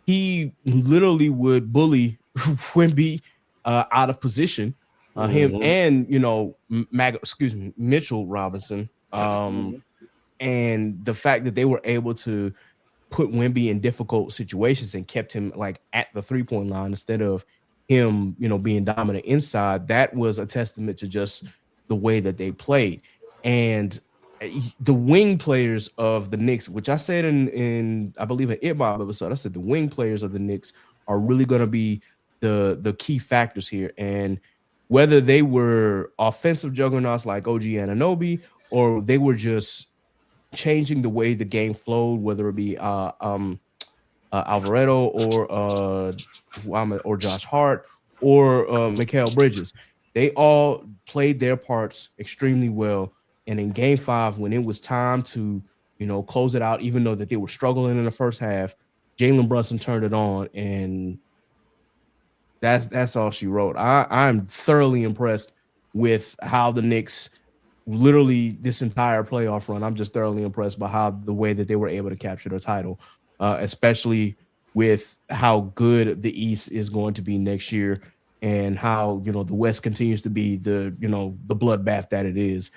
he literally would bully Wemby out of position. Him and Mitchell Robinson. And the fact that they were able to put Wemby in difficult situations and kept him like at the 3-point line instead of him, being dominant inside, that was a testament to just the way that they played. And the wing players of the Knicks, which I said in I believe an ITMOB episode, I said the wing players of the Knicks are really going to be the key factors here. And whether they were offensive juggernauts like OG Anunoby, or they were just changing the way the game flowed, whether it be Alvarado or Josh Hart or Mikal Bridges, they all played their parts extremely well. And in game 5, when it was time to, close it out, even though that they were struggling in the first half, Jalen Brunson turned it on, and that's all she wrote. I'm thoroughly impressed with how the Knicks, literally this entire playoff run, I'm just thoroughly impressed by how the way that they were able to capture the title, especially with how good the East is going to be next year, and how the West continues to be the bloodbath that it is.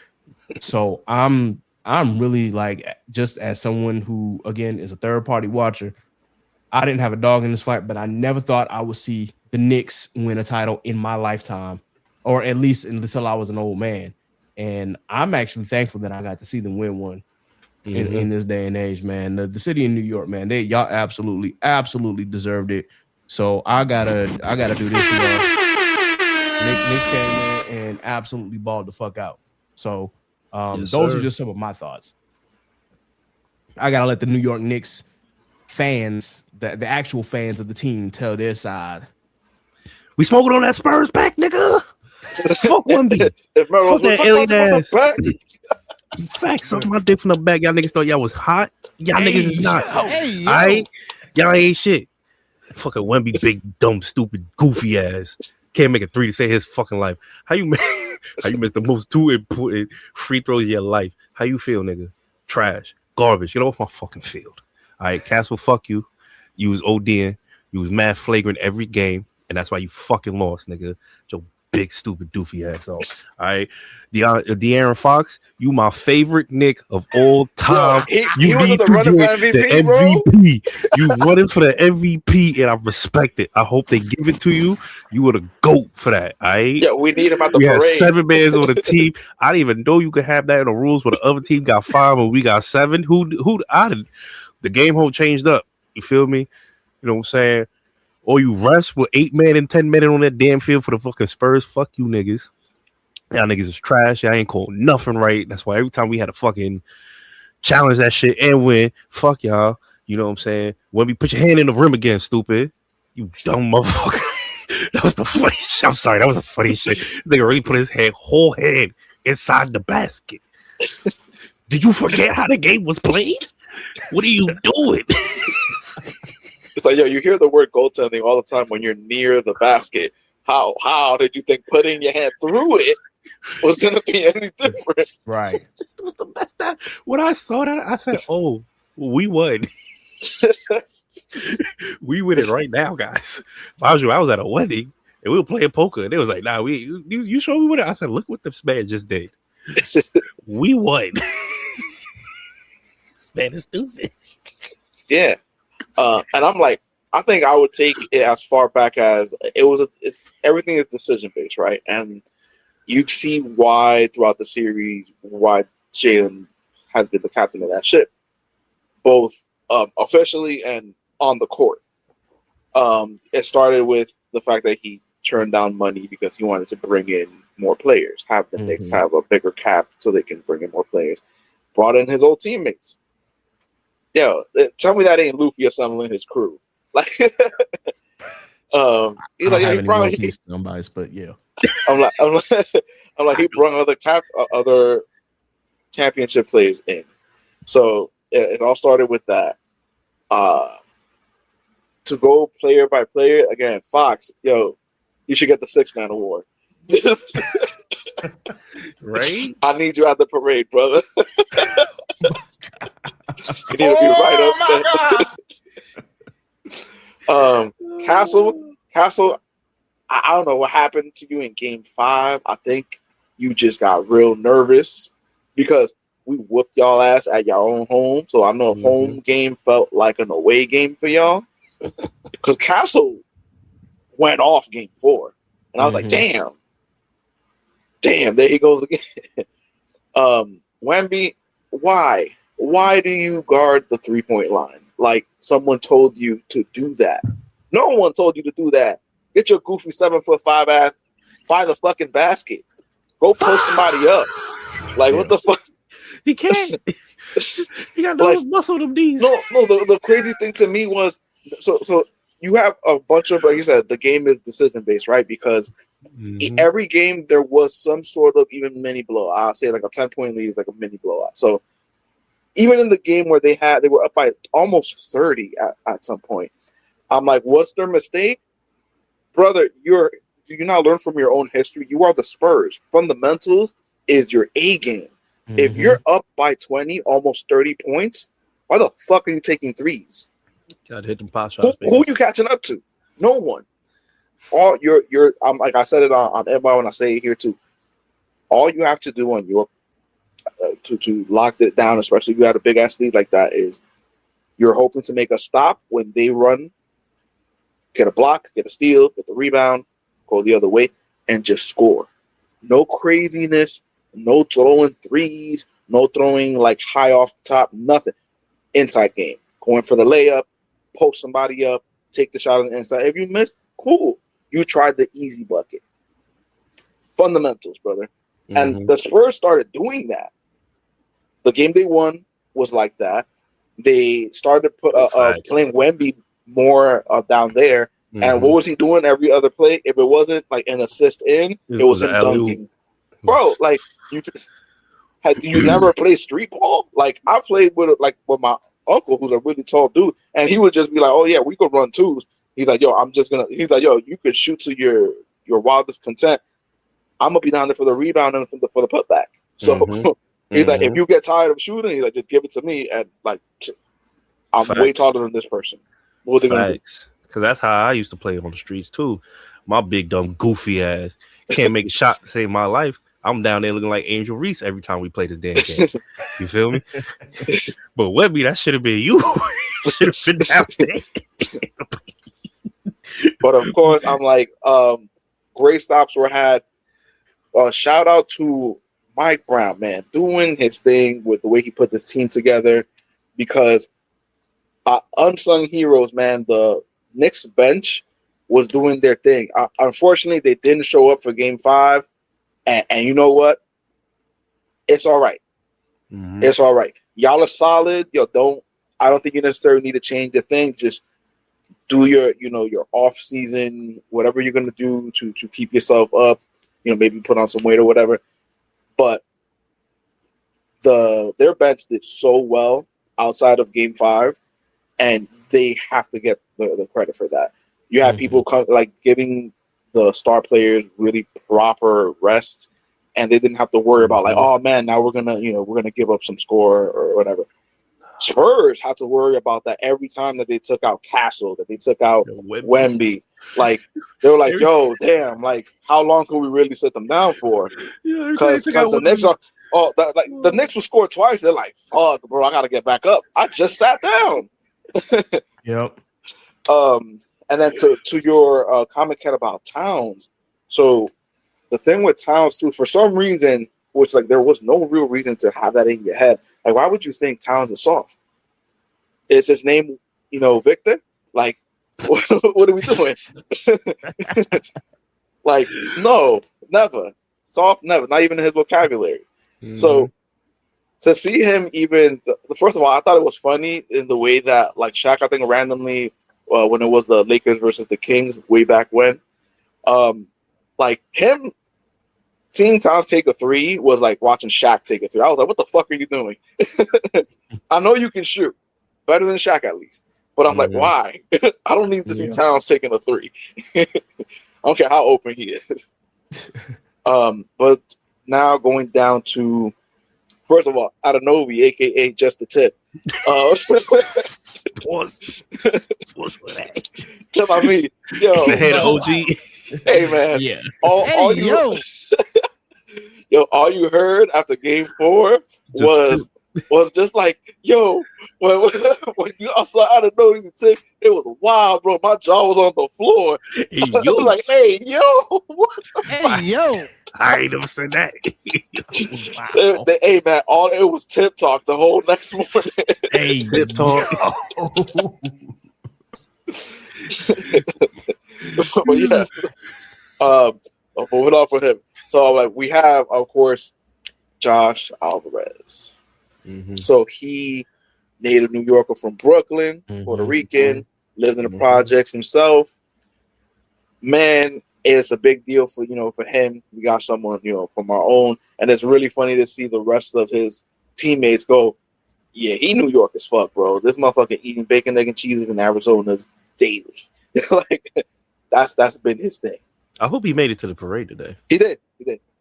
So I'm really, like, just as someone who again is a third party watcher, I didn't have a dog in this fight, but I never thought I would see the Knicks win a title in my lifetime, or at least until I was an old man. And I'm actually thankful that I got to see them win one in this day and age, man. The city of New York, man, y'all absolutely deserved it. So I gotta do this. Knicks came in and absolutely balled the fuck out. So those are just some of my thoughts. I gotta let the New York Knicks fans, the actual fans of the team, tell their side. We smoking on that Spurs back, nigga. Fuck Wemby. Fuck that alien ass. Facts, suck my dick from the back. Y'all niggas thought y'all was hot. Y'all niggas is not. Y'all ain't shit. Fucking Wemby, big, dumb, stupid, goofy ass. Can't make a 3 to save his fucking life. How you miss the most 2 important free throws of your life? How you feel, nigga? Trash. Garbage. Get off my fucking field. All right, Castle, fuck you. You was ODing. You was mad flagrant every game, and that's why you fucking lost, nigga. Your big, stupid, doofy ass off. All right, De'Aaron Fox, you my favorite Knick of all time. Yo, you he was in the running for MVP, the MVP. You running for the MVP, and I respect it. I hope they give it to you. You were the GOAT for that. All right. Yeah, we need him at the we parade. Had 7 mans on the team. I didn't even know you could have that in the rules where the other team got 5 and we got 7. The game whole changed up. You feel me? You know what I'm saying? Or you rest with 8 men and 10 men on that damn field for the fucking Spurs. Fuck you niggas. Y'all niggas is trash. Y'all ain't called nothing right. That's why every time we had to fucking challenge that shit and win, fuck y'all. You know what I'm saying? Wemby, put your hand in the rim again, stupid. You dumb motherfucker. That was the funniest shit. I'm sorry, that was the funniest shit. Nigga really put his whole head inside the basket. Did you forget how the game was played? What are you doing? It's like, yo, you hear the word goaltending all the time when you're near the basket. How did you think putting your hand through it was going to be any different? Right. It was the best time. When I saw that, I said, oh, we won. We win it right now, guys. I was at a wedding and we were playing poker, and it was like, nah, you sure we won it? I said, look what this man just did. We won. This man is stupid. Yeah. And I'm like, I think I would take it as far back as it's everything is decision based, right? And you see why throughout the series why Jalen has been the captain of that ship, both officially and on the court. It started with the fact that he turned down money because he wanted to bring in more players, have the Knicks have a bigger cap so they can bring in more players. Brought in his old teammates. Yo, tell me that ain't Luffy assembling his crew. Like, he's like, yeah, he probably somebody's, but yeah. I'm like, he brought other championship players in. So it all started with that. To go player by player again, Fox, yo, you should get the 6-man award. Right? I need you at the parade, brother. You need to be right up there. Castle, I don't know what happened to you in game 5. I think you just got real nervous because we whooped y'all ass at your own home. So I know a home game felt like an away game for y'all. Because Castle went off game 4. And I was like, damn, there he goes again. Wemby, why? Why do you guard the 3-point line? Like someone told you to do that. No one told you to do that. Get your goofy 7'5" ass by the fucking basket. Go post somebody up. Like, what the fuck? He can't. He got no muscle in them knees. No. The crazy thing to me was, so you have a bunch of, like you said, the game is decision based, right? Because every game there was some sort of even mini blowout. I'll say like a 10-point lead is like a mini blowout. So even in the game where they were up by almost 30 at some point, I'm like, what's their mistake? Brother, do you not learn from your own history? You are the Spurs. Fundamentals is your A game. If you're up by 20, almost 30 points, why the fuck are you taking threes? Gotta hit them pop shots. Who are you catching up to? No one. All I'm like I said it on everybody when I say it here too. All you have to do on your to lock it down, especially if you had a big ass lead like that, is you're hoping to make a stop when they run, get a block, get a steal, get the rebound, go the other way, and just score. No craziness, no throwing threes, no throwing like high off the top, nothing. Inside game. Going for the layup, post somebody up, take the shot on the inside. If you miss, cool. You tried the easy bucket. Fundamentals, brother. And the Spurs started doing that. The game they won was like that. They started playing Wemby more down there. And what was he doing every other play? If it wasn't like an assist in, it was him dunking. Bro, like, do you never play street ball? Like, I played with my uncle, who's a really tall dude, and he would just be like, oh yeah, we could run twos. He's like, yo, he's like, yo, you could shoot to your wildest content. I'm gonna be down there for the rebound and for the putback. So he's like, if you get tired of shooting, he's like, just give it to me, and like, I'm way taller than this person. What are they gonna do? Because that's how I used to play on the streets too. My big dumb goofy ass can't make a shot to save my life. I'm down there looking like Angel Reese every time we play this damn game. You feel me? But Wemby, that should have been you. Should have been down there. But of course, I'm like, great stops were had. Shout out to Mike Brown, man, doing his thing with the way he put this team together. Because unsung heroes, man, the Knicks bench was doing their thing. Unfortunately, they didn't show up for Game 5. And you know what? It's all right. It's all right. Y'all are solid. Yo, don't I don't think you necessarily need to change the thing. Just do your, your off season, whatever you're gonna do to keep yourself up. Maybe put on some weight or whatever. But their bench did so well outside of Game 5, and they have to get the credit for that. You had people giving the star players really proper rest, and they didn't have to worry about oh man, now we're gonna give up some score or whatever. Spurs had to worry about that every time that they took out Castle, that they took out Wemby. Like they were like, yo, damn, like how long can we really sit them down for? Because the Knicks are the Knicks will score twice. They're like, fuck, bro, I gotta get back up. I just sat down. Yep. And then to your comment, Ken, about Towns. So the thing with Towns too, for some reason, which there was no real reason to have that in your head. Like, why would you think Towns is soft? Is his name, Victor? Like, what are we doing? Like, no, never. Soft, never. Not even in his vocabulary. Mm-hmm. So to see him even, first of all, I thought it was funny in the way that, Shaq, I think randomly, when it was the Lakers versus the Kings way back when, him seeing Towns take a three was like watching Shaq take a three. I was like, what the fuck are you doing? I know you can shoot. Better than Shaq, at least. But I'm like, why? I don't need to see Towns taking a three. I don't care how open he is. But now going down to, first of all, ITMOB, a.k.a. Just the Tip. What's for that? I mean, yo. The head OG. Hey, man. Yeah. All you heard after Game 4 was just like, yo, when you saw ITMOB the Tip, it was wild, bro. My jaw was on the floor. Hey, I was like, hey, yo. Hey, yo. I ain't never said that. Wow. Hey, man, it was Tip Talk the whole next morning. Hey, Tip Talk. But yeah, moving on for him. So we have, of course, Josh Alvarez. Mm-hmm. So he, native New Yorker from Brooklyn, Puerto Rican, lived in the projects himself. Man, it's a big deal for him. We got someone from our own, and it's really funny to see the rest of his teammates go, yeah, he New York as fuck, bro. This motherfucker eating bacon, egg, and cheeses in Arizona's daily. That's been his thing. I hope he made it to the parade today. He did.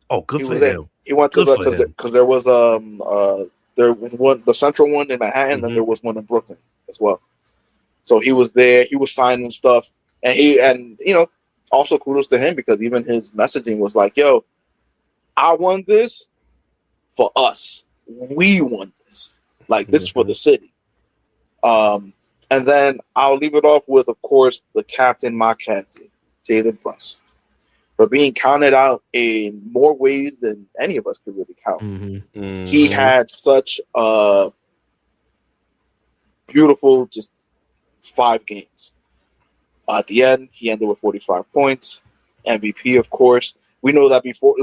Oh, good for him. He went to because there was one, the central one in Manhattan, and there was one in Brooklyn as well. So he was there. He was signing stuff, and also kudos to him because even his messaging was like, "Yo, I won this for us. We won this. This is for the city." And then I'll leave it off with, of course, the captain, my captain, Jalen Brunson, for being counted out in more ways than any of us could really count. He had such a beautiful, just 5 games. At the end, he ended with 45 points. MVP, of course. We know that before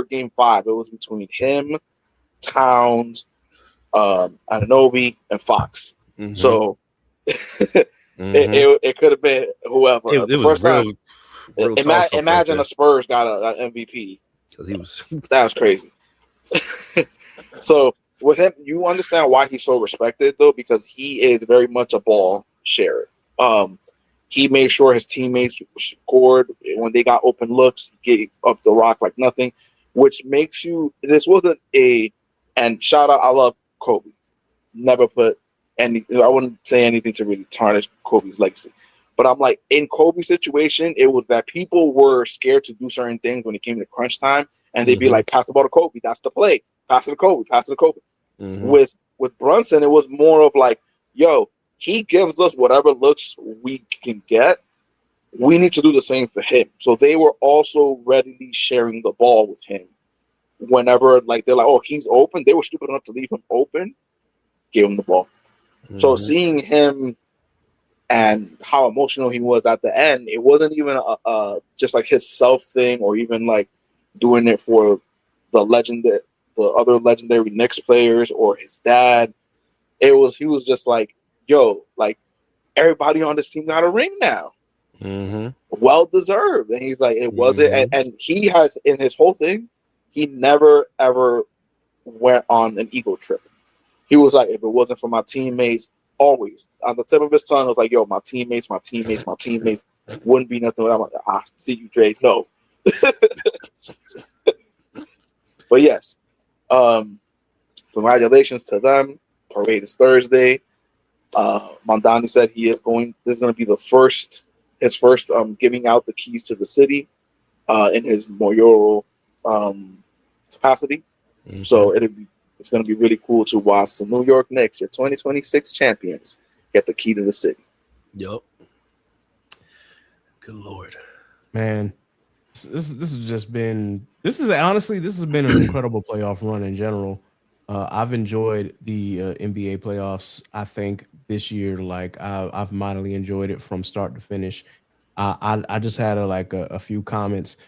Game 5, it was between him, Towns, ITMOB, and Fox. So it could have been whoever. It was first time. Imagine a Spurs got an MVP. That was crazy. So with him, you understand why he's so respected though, because he is very much a ball sharer. He made sure his teammates scored when they got open looks. He gave up the rock like nothing, which makes you. This wasn't and shout out. I love Kobe. Never put any. I wouldn't say anything to really tarnish Kobe's legacy. But I'm like, in Kobe's situation, it was that people were scared to do certain things when it came to crunch time, and they'd be like, "Pass the ball to Kobe. That's the play. Pass it to Kobe. Pass it to Kobe." With Brunson, it was more of like, "Yo, he gives us whatever looks we can get. We need to do the same for him." So they were also readily sharing the ball with him. Whenever they're like, "Oh, he's open," they were stupid enough to leave him open, gave him the ball. So seeing him and how emotional he was at the end, it wasn't even just like his self thing, or even like doing it for the other legendary Knicks players or his dad. He was just like, yo, like everybody on this team got a ring now. Well deserved. And he's like, it wasn't. And he has, in his whole thing, he never ever went on an ego trip. He was like, if it wasn't for my teammates, always on the tip of his tongue, was like, yo, my teammates wouldn't be nothing without my, see you, Dre. No. But yes, congratulations to them. Parade is Thursday. Mondani said this is going to be his first giving out the keys to the city in his mayoral capacity. So it's going to be really cool to watch the New York Knicks, your 2026 champions, get the key to the city. Yup. Good Lord, man. This has been an incredible playoff run in general. I've enjoyed the NBA playoffs. I think this year, like I've mightily enjoyed it from start to finish. I just had a few comments.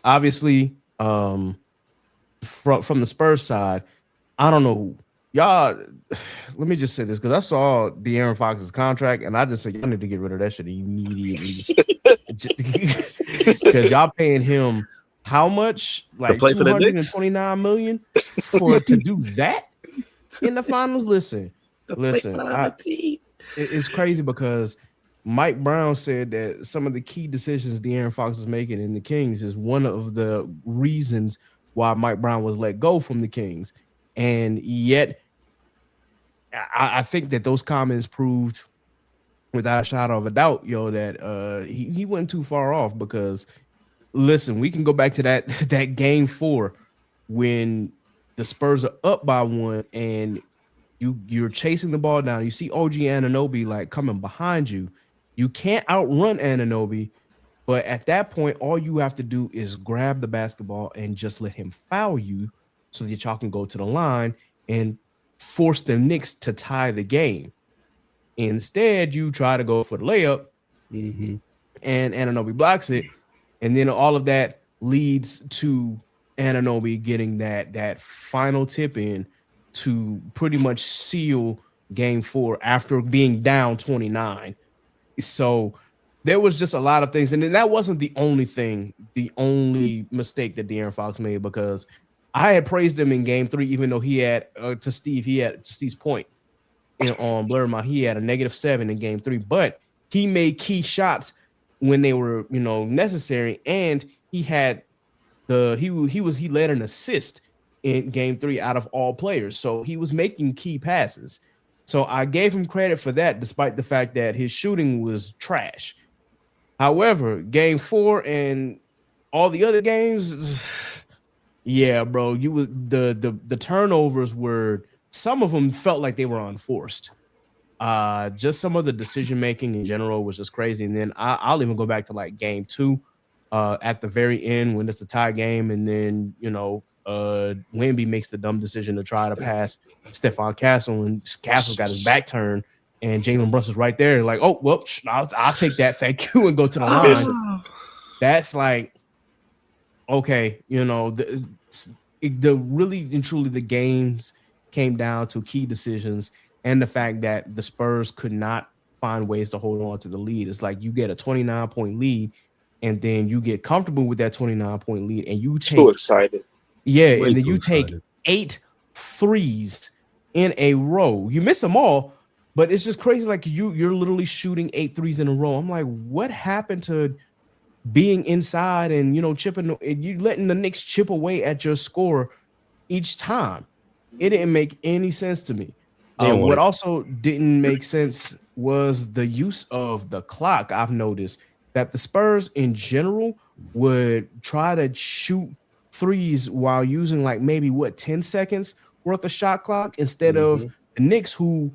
Obviously, from the Spurs side, I don't know, y'all. Let me just say this because I saw De'Aaron Fox's contract and I just said y'all need to get rid of that shit immediately. Because y'all paying him how much? Like $229 million to do that in the finals. Listen. It's crazy because Mike Brown said that some of the key decisions De'Aaron Fox was making in the Kings is one of the reasons why Mike Brown was let go from the Kings. And yet, I think that those comments proved without a shadow of a doubt, that he went too far off because, listen, we can go back to that game 4 when the Spurs are up by 1 and you're chasing the ball down. You see OG Anunoby like coming behind you. You can't outrun Anunoby, but at that point, all you have to do is grab the basketball and just let him foul you so that y'all can go to the line and force the Knicks to tie the game. Instead, you try to go for the layup, and Anunoby blocks it, and then all of that leads to Anunoby getting that final tip in to pretty much seal game 4 after being down 29. So there was just a lot of things, and then that wasn't the only mistake that De'Aaron Fox made, because I had praised him in game 3, even though he had to Steve's point on BlerD9, he had a -7 in game 3, but he made key shots when they were necessary, and he had he led an assist in game 3 out of all players, so he was making key passes. So I gave him credit for that, despite the fact that his shooting was trash. However, game 4 and all the other games, yeah, bro, the turnovers were, some of them felt like they were unforced. Just some of the decision making in general was just crazy. And then I'll even go back to like game 2, at the very end when it's a tie game, and then Wemby makes the dumb decision to try to pass Stephon Castle, and Castle got his back turned, and Jalen Brunson's right there, like, oh well, I'll take that, thank you, and go to the line. That's like, okay, the really and truly the games came down to key decisions and the fact that the Spurs could not find ways to hold on to the lead. It's like you get a 29-point lead, and then you get comfortable with that 29-point lead, and you take too excited. Yeah, and then you take 8 threes in a row. You miss them all, but it's just crazy. Like you're literally shooting 8 threes in a row. I'm like, what happened to being inside and chipping? You letting the Knicks chip away at your score each time. It didn't make any sense to me. What also didn't make sense was the use of the clock. I've noticed that the Spurs in general would try to shoot threes while using like maybe 10 seconds worth of shot clock, instead of the Knicks, who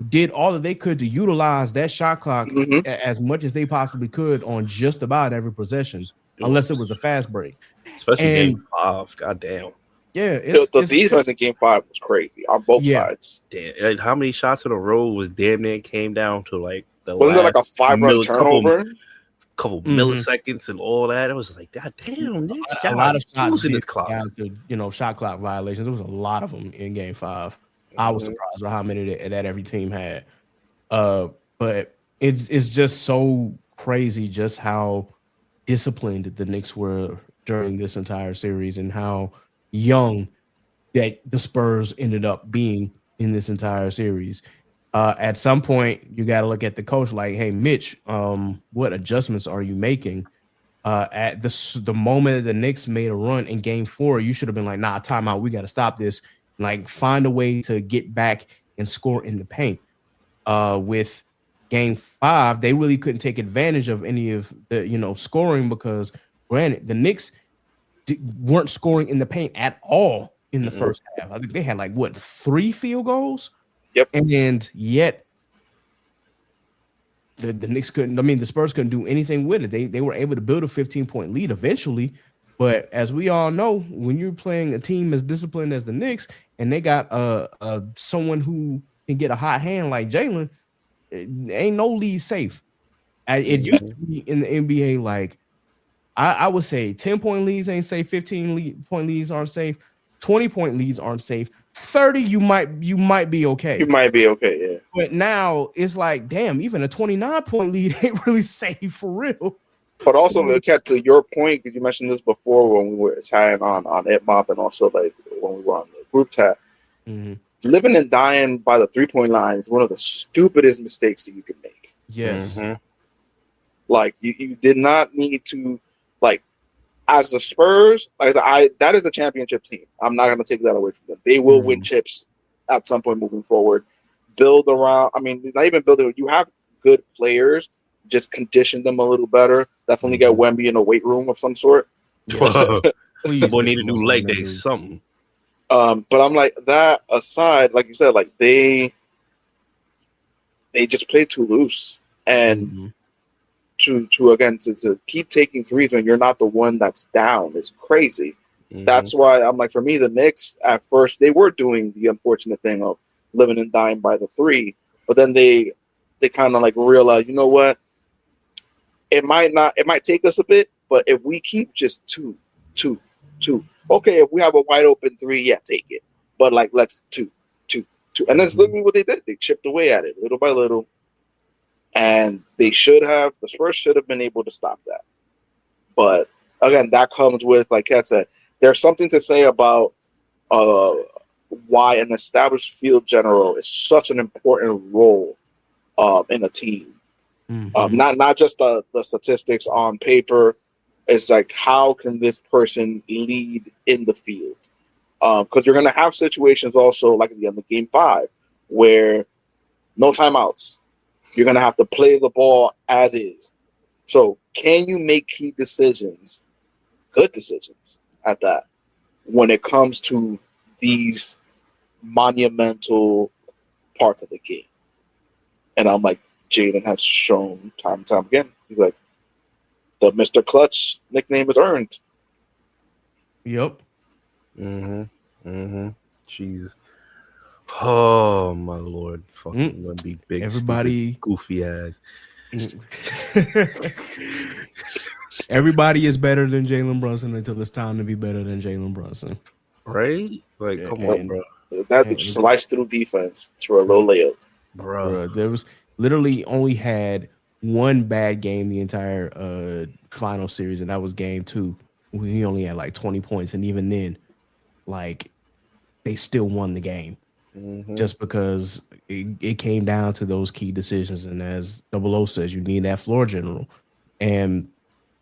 did all that they could to utilize that shot clock as much as they possibly could on just about every possession, unless it was a fast break. Especially game 5. Goddamn. Yeah, the defense in game 5 was crazy on both sides. Damn, how many shots in a row was damn near came down to like the wasn't there like a 5-run turnover? Couple milliseconds and all that. It was just like, God damn, a lot of shots using this clock. To, shot clock violations. There was a lot of them in game 5. I was surprised by how many that every team had. But it's just so crazy just how disciplined the Knicks were during this entire series and how young that the Spurs ended up being in this entire series. At some point, you got to look at the coach like, hey, Mitch, what adjustments are you making? At the moment the Knicks made a run in game 4, you should have been like, nah, timeout. We got to stop this. Like, find a way to get back and score in the paint. With game 5, they really couldn't take advantage of any of the, scoring because, granted, the Knicks weren't scoring in the paint at all in the first half. I think they had 3 field goals? Yep. And yet the Knicks couldn't, the Spurs couldn't do anything with it. They were able to build a 15-point lead eventually. But as we all know, when you're playing a team as disciplined as the Knicks and they got someone who can get a hot hand like Jalen, ain't no lead safe. It used to be in the NBA, I would say 10-point leads ain't safe, 15-point leads aren't safe, 20-point leads aren't safe. 30, you might be okay. You might be okay, yeah. But now it's like, damn, even a 29-point lead ain't really safe for real. But also, look at to your point, because you mentioned this before when we were chatting on ITMOB and also when we were on the group chat. Mm-hmm. Living and dying by the 3-point line is one of the stupidest mistakes that you can make. Yes. Mm-hmm. You did not need to, as the Spurs, that is a championship team. I'm not going to take that away from them. They will win chips at some point moving forward. Build around, not even building. You have good players, just condition them a little better. Definitely get Wemby in a weight room of some sort. Please, boy, need to do leg day something. But I'm like, that aside, like you said, they just play too loose. And to keep taking threes when you're not the one that's down is crazy. That's why I'm like, for me, the Knicks at first, they were doing the unfortunate thing of living and dying by the 3, but then they kind of realize, you know what, it might take us a bit, but if we keep just two, okay, if we have a wide open 3, yeah, take it, but let's two, and that's literally what they did. They chipped away at it little by little. And the Spurs should have been able to stop that. But again, that comes with, like Kat said, there's something to say about why an established field general is such an important role in a team. Not just the statistics on paper. It's how can this person lead in the field? Because you're going to have situations also like at the end of game 5 where no timeouts. You're going to have to play the ball as is. So can you make key decisions, good decisions at that, when it comes to these monumental parts of the game? And I'm like, Jaden has shown time and time again. He's like, the Mr. Clutch nickname is earned. Yep. Jeez. Oh my Lord! Fucking gonna be big. Everybody, goofy ass. Everybody is better than Jalen Brunson until it's time to be better than Jalen Brunson. Right? Come on, bro. That sliced through defense through a low layup, bro. There was literally only had one bad game the entire final series, and that was game 2. He only had 20 points, and even then, they still won the game. Just because it came down to those key decisions. And as Double O says, you need that floor general. And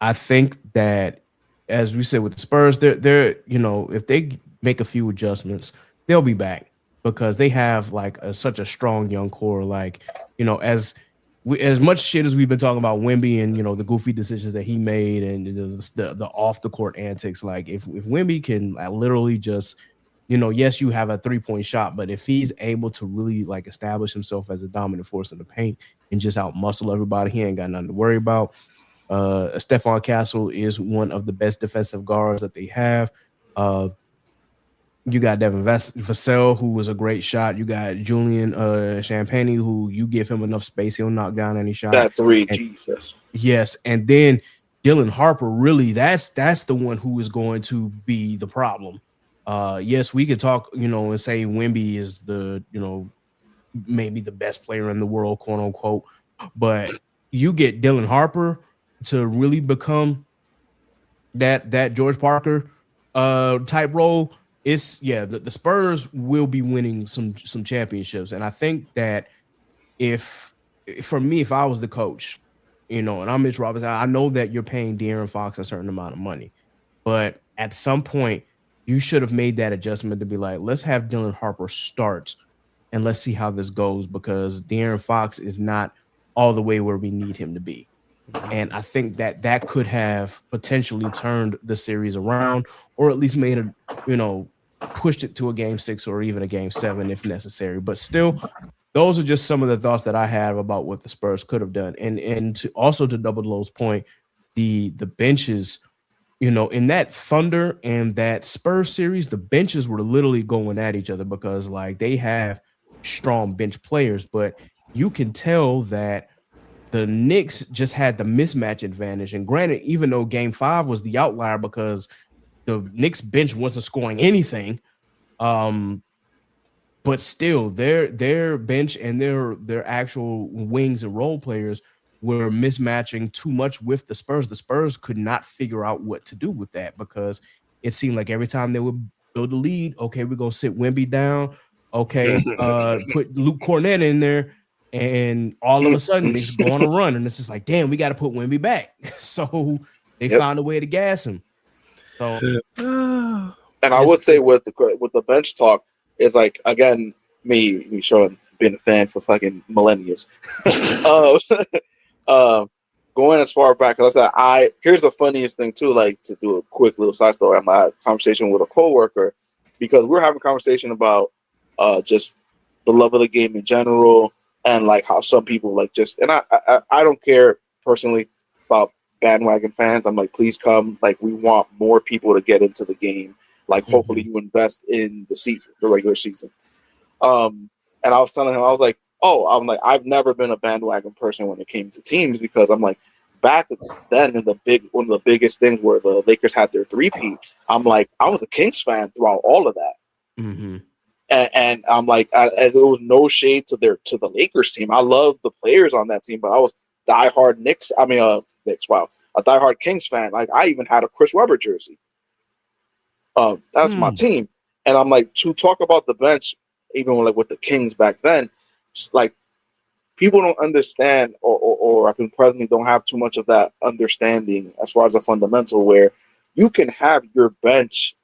I think that, as we said with the Spurs, they're if they make a few adjustments, they'll be back because they have such a strong young core. As much shit as we've been talking about Wemby and the goofy decisions that he made and the off the court antics, if Wemby can literally just yes, you have a 3-point shot, but if he's able to really establish himself as a dominant force in the paint and just out muscle everybody, he ain't got nothing to worry about. Stephon Castle is one of the best defensive guards that they have. You got Devin Vassell, who was a great shot. You got Julian Champagne, who you give him enough space, he'll knock down any shot. That 3, Jesus. Yes, and then Dylan Harper, really, that's the one who is going to be the problem. Yes, we could talk, and say Wemby is the, maybe the best player in the world, quote unquote. But you get Dylan Harper to really become that George Parker type role. It's the Spurs will be winning some championships. And I think that if for me, if I was the coach, and I'm Mitch Robinson, I know that you're paying De'Aaron Fox a certain amount of money, but at some point you should have made that adjustment to be like, let's have Dylan Harper start and let's see how this goes, because De'Aaron Fox is not all the way where we need him to be. And I think that could have potentially turned the series around, or at least made it, pushed it to a game 6 or even a game 7 if necessary. But still, those are just some of the thoughts that I have about what the Spurs could have done. And to also, to Double Low's point, the benches, in that Thunder and that Spurs series, the benches were literally going at each other because like they have strong bench players, but you can tell that the Knicks just had the mismatch advantage. And granted, even though game 5 was the outlier because the Knicks bench wasn't scoring anything, but still their bench and their actual wings and role players were mismatching too much with the Spurs. The Spurs could not figure out what to do with that because it seemed like every time they would build a lead, okay, we're going to sit Wemby down. Okay, put Luke Cornett in there. And all of a sudden, Knicks go on a run, and it's just like, damn, we got to put Wemby back. So they found a way to gas him. So, and I would say with the bench talk, it's like, again, me showing being a fan for fucking millennia. Going as far back, because I said, here's the funniest thing too, like to do a quick little side story. I had a conversation with a coworker because we were having a conversation about just the love of the game in general. And like how some people like just, and I don't care personally about bandwagon fans. I'm like, please come. Like, we want more people to get into the game. Like, hopefully you invest in the regular season. And I was telling him, I was like, I've never been a bandwagon person when it came to teams, because I'm like, back then one of the biggest things where the Lakers had their three-peat, I'm like, I was a Kings fan throughout all of that. Mm-hmm. And I'm like, there was no shade to the Lakers team. I love the players on that team, but I was diehard Knicks. Knicks. Wow, a diehard Kings fan. Like, I even had a Chris Webber jersey. That's my team. And I'm like, to talk about the bench, even with the Kings back then, like, people don't understand, or I can presently don't have too much of that understanding as far as a fundamental, where you can have your bench,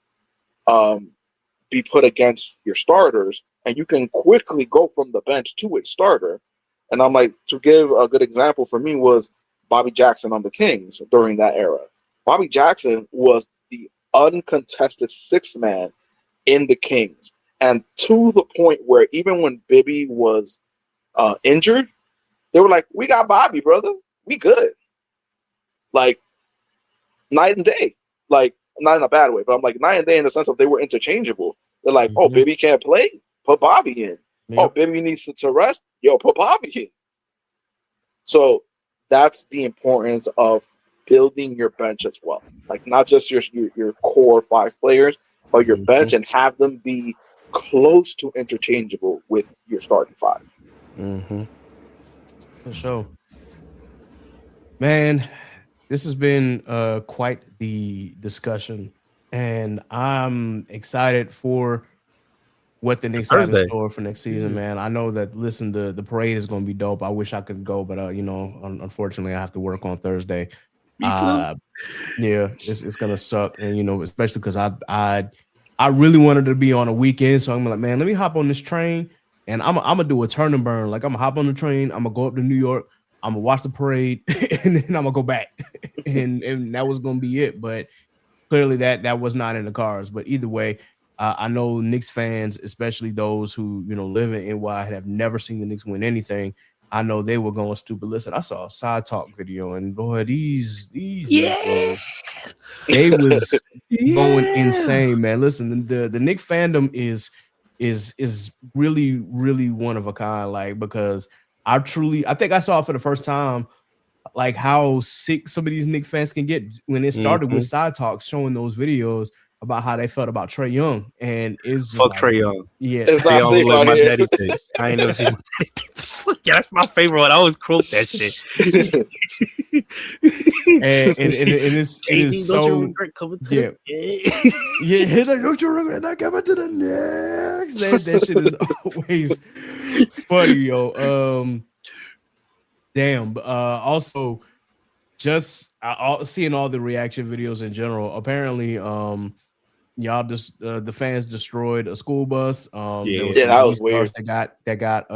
be put against your starters, and you can quickly go from the bench to a starter. And I'm like, to give a good example for me was Bobby Jackson on the Kings during that era. Bobby Jackson was the uncontested sixth man in the Kings. And to the point where even when Bibby was injured, they were like, we got Bobby, brother. We good. Like, night and day. Like, not in a bad way, but I'm like, night and day in the sense of they were interchangeable. They're like, oh, Bibby can't play? Put Bobby in. Yep. Oh, Bibby needs to rest? Yo, put Bobby in. So that's the importance of building your bench as well. Like, not just your core 5 players, but your bench, and have them be close to interchangeable with your starting 5. Mm-hmm. For sure. Man, this has been quite the discussion, and I'm excited for what the Knicks have in store for next season, man. I know that, listen, the parade is going to be dope. I wish I could go, but unfortunately, I have to work on Thursday. Me too. Yeah, it's gonna suck, and especially because I really wanted to be on a weekend, so I'm like, man, let me hop on this train, and I'm gonna do a turn and burn. Like, I'm gonna hop on the train, I'm gonna go up to New York, I'm gonna watch the parade, and then I'm gonna go back, and that was gonna be it. But clearly that was not in the cards. But either way, I know Knicks fans, especially those who live in NY, have never seen the Knicks win anything. I know they were going stupid. Listen, I saw a side talk video, and boy, these Negroes, they was going insane, man. Listen, the Knicks fandom is really, really one of a kind. Like, because I think I saw it for the first time, like how sick some of these Knicks fans can get when it started with side talks showing those videos about how they felt about Trae Young, and it's just Fuck like, Trae Young. yeah, It's Trae not Young safe like out my here. daddy did. I ain't never seen my daddy did. Yeah, that's my favorite one. I always quote that shit. and it is KD, don't you so regret coming to yeah. the Yeah, he's like, don't you regret not coming to the Knicks? That shit is always funny, yo. Damn. Also, just seeing all the reaction videos in general. Apparently, y'all just the fans destroyed a school bus. There was Yeah, some that was police cars weird. that got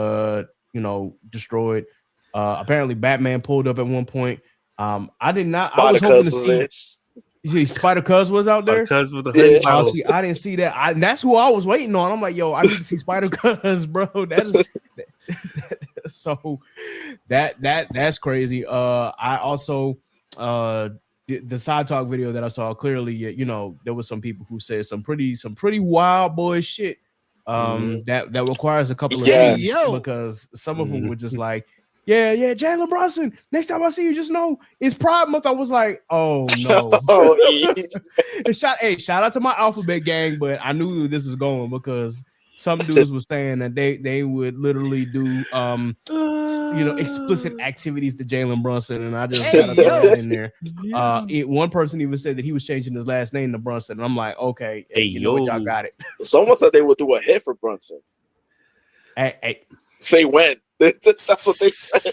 destroyed. Apparently, Batman pulled up at one point. I did not. I was hoping to see. Spider Cuz was out there. Cuz with the Yeah. hoodie. Oh, see, I didn't see that. That's who I was waiting on. I'm like, yo, I need to see Spider Cuz, bro. That's so that's crazy. I also the side talk video that I saw, clearly, there was some people who said some pretty wild boy shit. That requires a couple of Yes. things, because some of them were just like, yeah, Jalen Brunson, next time I see you, just know it's Pride Month. I was like, oh no. Shout out to my alphabet gang, but I knew where this was going, because some dudes were saying that they would literally do explicit activities to Jalen Brunson, and I just gotta throw that in there. One person even said that he was changing his last name to Brunson, and I'm like, okay, you know what, y'all got it. Someone said they would do a hit for Brunson. Hey. Say when. That's what they said.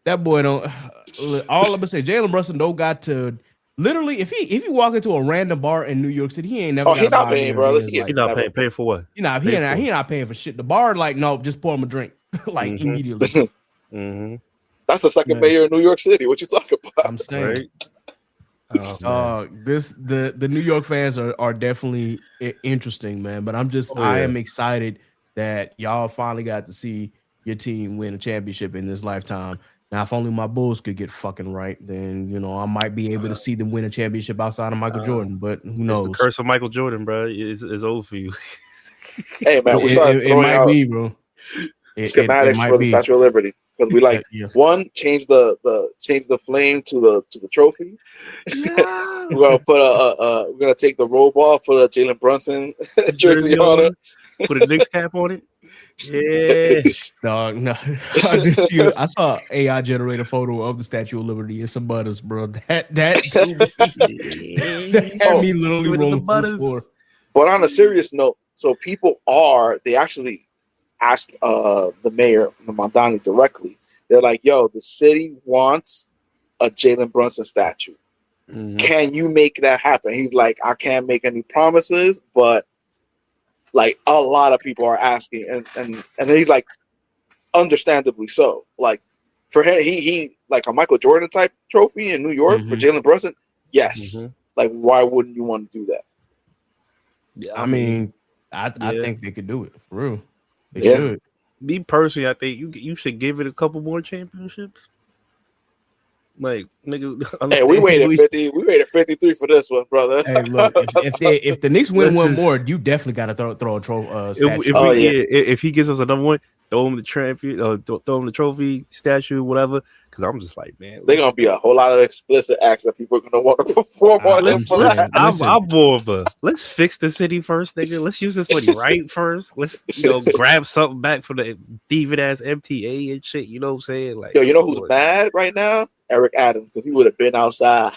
That boy don't. All I'm gonna say, Jalen Brunson don't got to. Literally, if he walk into a random bar in New York City, he ain't never. He not paying, brother. He not paying. Paying for what? He not paying for shit. The bar, like, no, just pour him a drink, like immediately. That's the second mayor of New York City. What you talking about? I'm saying. Right? The New York fans are definitely interesting, man. But I am excited that y'all finally got to see your team win a championship in this lifetime. Now, if only my Bulls could get fucking right, then I might be able to see them win a championship outside of Michael Jordan. But who knows? It's the curse of Michael Jordan, bro. It's old for you. Hey man, we started it might be, bro. Schematics for the Statue of Liberty, because we one, change the flame to the trophy. No. We're gonna take the roll ball, put a Jalen Brunson jersey on it, put a Knicks cap on it. Yeah, dog. No, I saw AI generate a photo of the Statue of Liberty and some butters, bro. That had me literally rolling the floor. But on a serious note, so they actually asked the mayor, Mamdani, directly. They're like, "Yo, the city wants a Jalen Brunson statue. Can you make that happen?" He's like, "I can't make any promises, but." Like, a lot of people are asking, and then he's like, understandably so. Like, for him, he like a Michael Jordan type trophy in New York for Jalen Brunson. Yes, like, why wouldn't you want to do that? Yeah, I mean, I think they could do it for real. They should. Me personally, I think you should give it a couple more championships. Like, nigga, hey, we waited 53 for this one, brother. Hey, look, if the Knicks win one more, you definitely got to throw a statue. If he gives us another one, throw him the champion, throw him the trophy, statue, whatever. Because I'm just like, man, they're gonna be a whole lot of explicit acts that people are gonna want to perform on him for that. I'm more of a let's fix the city first, nigga. Let's use this money right first. Let's grab something back from the thieving ass MTA and shit. You know what I'm saying? Like, yo, you know who's mad right now? Eric Adams, because he would have been outside.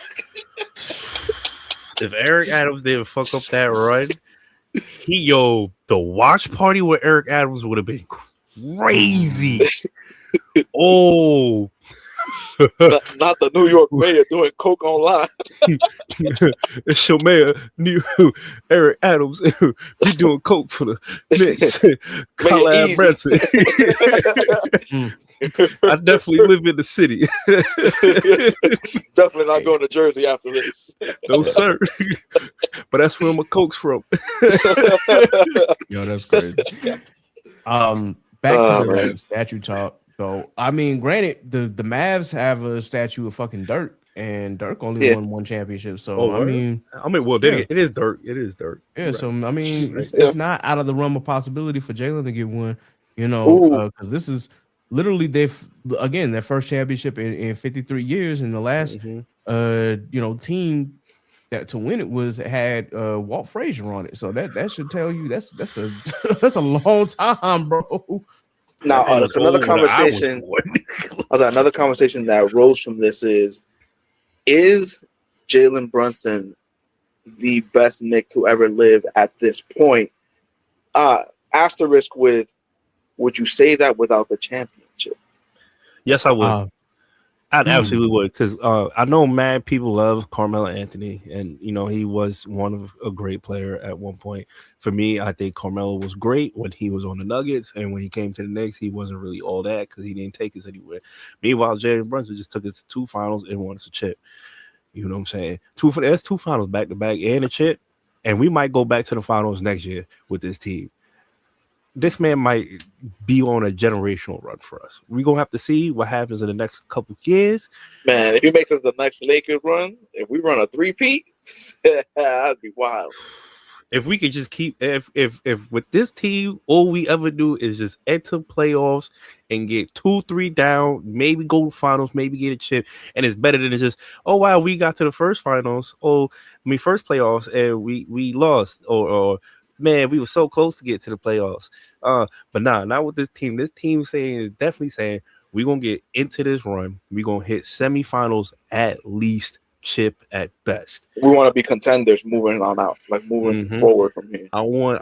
If Eric Adams didn't fuck up that run, the watch party with Eric Adams would have been crazy. Oh, not the New York mayor doing coke online. It's your mayor, Eric Adams. He doing coke for the Knicks. Collab Branson. I definitely live in the city. Definitely not going to Jersey after this. No, sir. But that's where my coke's from. Yo, that's crazy. Back to the statue talk. So, I mean, granted, the Mavs have a statue of fucking Dirk, and Dirk only won one championship. So, well, it is Dirk. It is Dirk. Yeah, right. So I mean, it's not out of the realm of possibility for Jalen to get one. Because this is literally their first championship in 53 years, and the last team that to win it had Walt Frazier on it. So that should tell you that's a that's a long time, bro. Now, That is another older than I was conversation. born. Another conversation that rose from this is Jalen Brunson the best Knick to ever live at this point? Asterisk with, would you say that without the championship? Yes, I would. I'd Hmm. absolutely would, because I know mad people love Carmelo Anthony, and he was one of a great player at one point. For me, I think Carmelo was great when he was on the Nuggets, and when he came to the Knicks, he wasn't really all that because he didn't take us anywhere. Meanwhile, Jalen Brunson just took us to 2 finals and won us a chip. You know what I'm saying? That's 2 finals back to back and a chip, and we might go back to the finals next year with this team. This man might be on a generational run for us. We're going to have to see what happens in the next couple years. Man, if he makes us the next Lakers run, if we run a 3-peat, that'd be wild. If we could just keep, if with this team, all we ever do is just enter playoffs and get 2-3 down, maybe go to finals, maybe get a chip, and it's better than just, oh wow, we got to the first finals, first playoffs, and we lost, or man, we were so close to get to the playoffs. But not with this team. This team is definitely saying we're gonna get into this run. We're gonna hit semifinals at least, chip at best. We want to be contenders moving on out, like moving forward from here. I want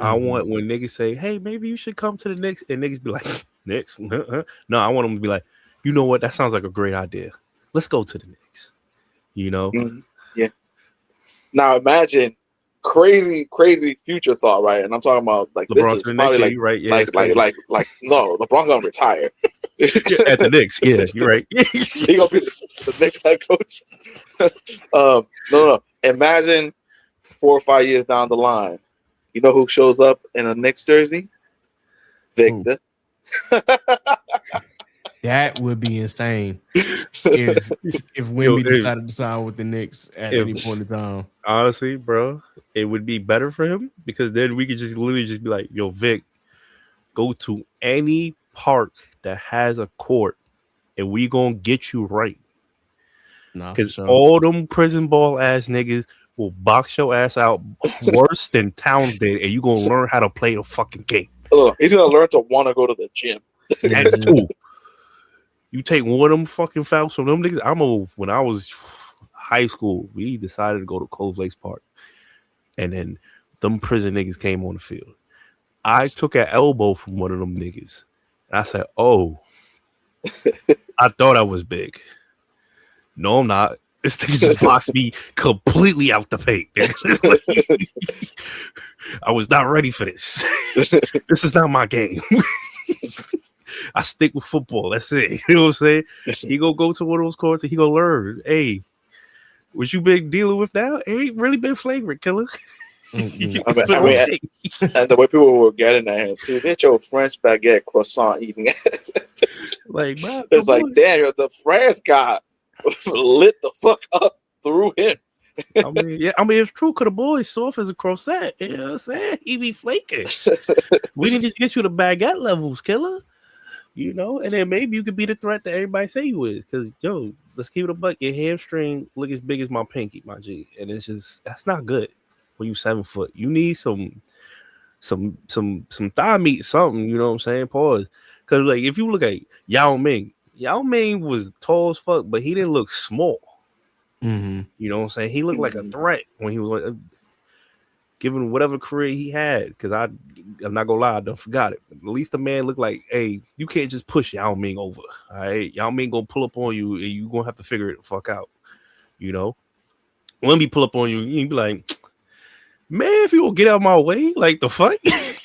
when niggas say, hey, maybe you should come to the Knicks, and niggas be like, Knicks? No, I want them to be like, you know what? That sounds like a great idea. Let's go to the Knicks. Yeah. Now imagine crazy future thought, right? And I'm talking about like LeBron this is probably like, right? Yeah, like no, LeBron gonna retire at the Knicks. Yeah, you're right. He gonna be the next head coach. No. Imagine 4 or 5 years down the line, you know who shows up in a Knicks jersey? Victor. That would be insane if Wemby decided to sign with the Knicks at any point in time. Honestly, bro, it would be better for him because then we could just literally just be like, yo, Vic, go to any park that has a court and we gonna get you right. Because all them prison ball ass niggas will box your ass out worse than Towns did, and you gonna learn how to play the fucking game. He's gonna learn to want to go to the gym. And 2, you take one of them fucking fouls from them niggas. When I was high school, we decided to go to Cove Lakes Park, and then them prison niggas came on the field. I took an elbow from one of them niggas, and I said, "Oh, I thought I was big. No, I'm not. This thing just boxed me completely out the paint. I was not ready for this. This is not my game." I stick with football. That's it. You know what I'm saying? He gonna go to one of those courts and he gonna learn. Hey, what you been dealing with now? It ain't really been flagrant, killer. And the way people were getting at him too, get your French baguette croissant eating. Like, man, it's like, damn, the France guy lit the fuck up through him. I mean, it's true. Cause the boy's soft as a croissant. You know what I'm saying? He be flaking. We need to get you the baguette levels, killer. And then maybe you could be the threat that everybody say you is. Cause yo, let's keep it a buck. Your hamstring look as big as my pinky, my G, and it's just that's not good when you 7 foot. You need some thigh meat, something. You know what I'm saying? Pause. Cause like if you look at Yao Ming was tall as fuck, but he didn't look small. You know what I'm saying? He looked like a threat when he was like, given whatever career he had. Because I'm not gonna lie, I don't forgot it. At least the man looked like, hey, you can't just push Yao Ming over. All right, Yao Ming gonna pull up on you, and you gonna have to figure it the fuck out. When he pull up on you, you be like, man, if you will get out of my way, like the fuck,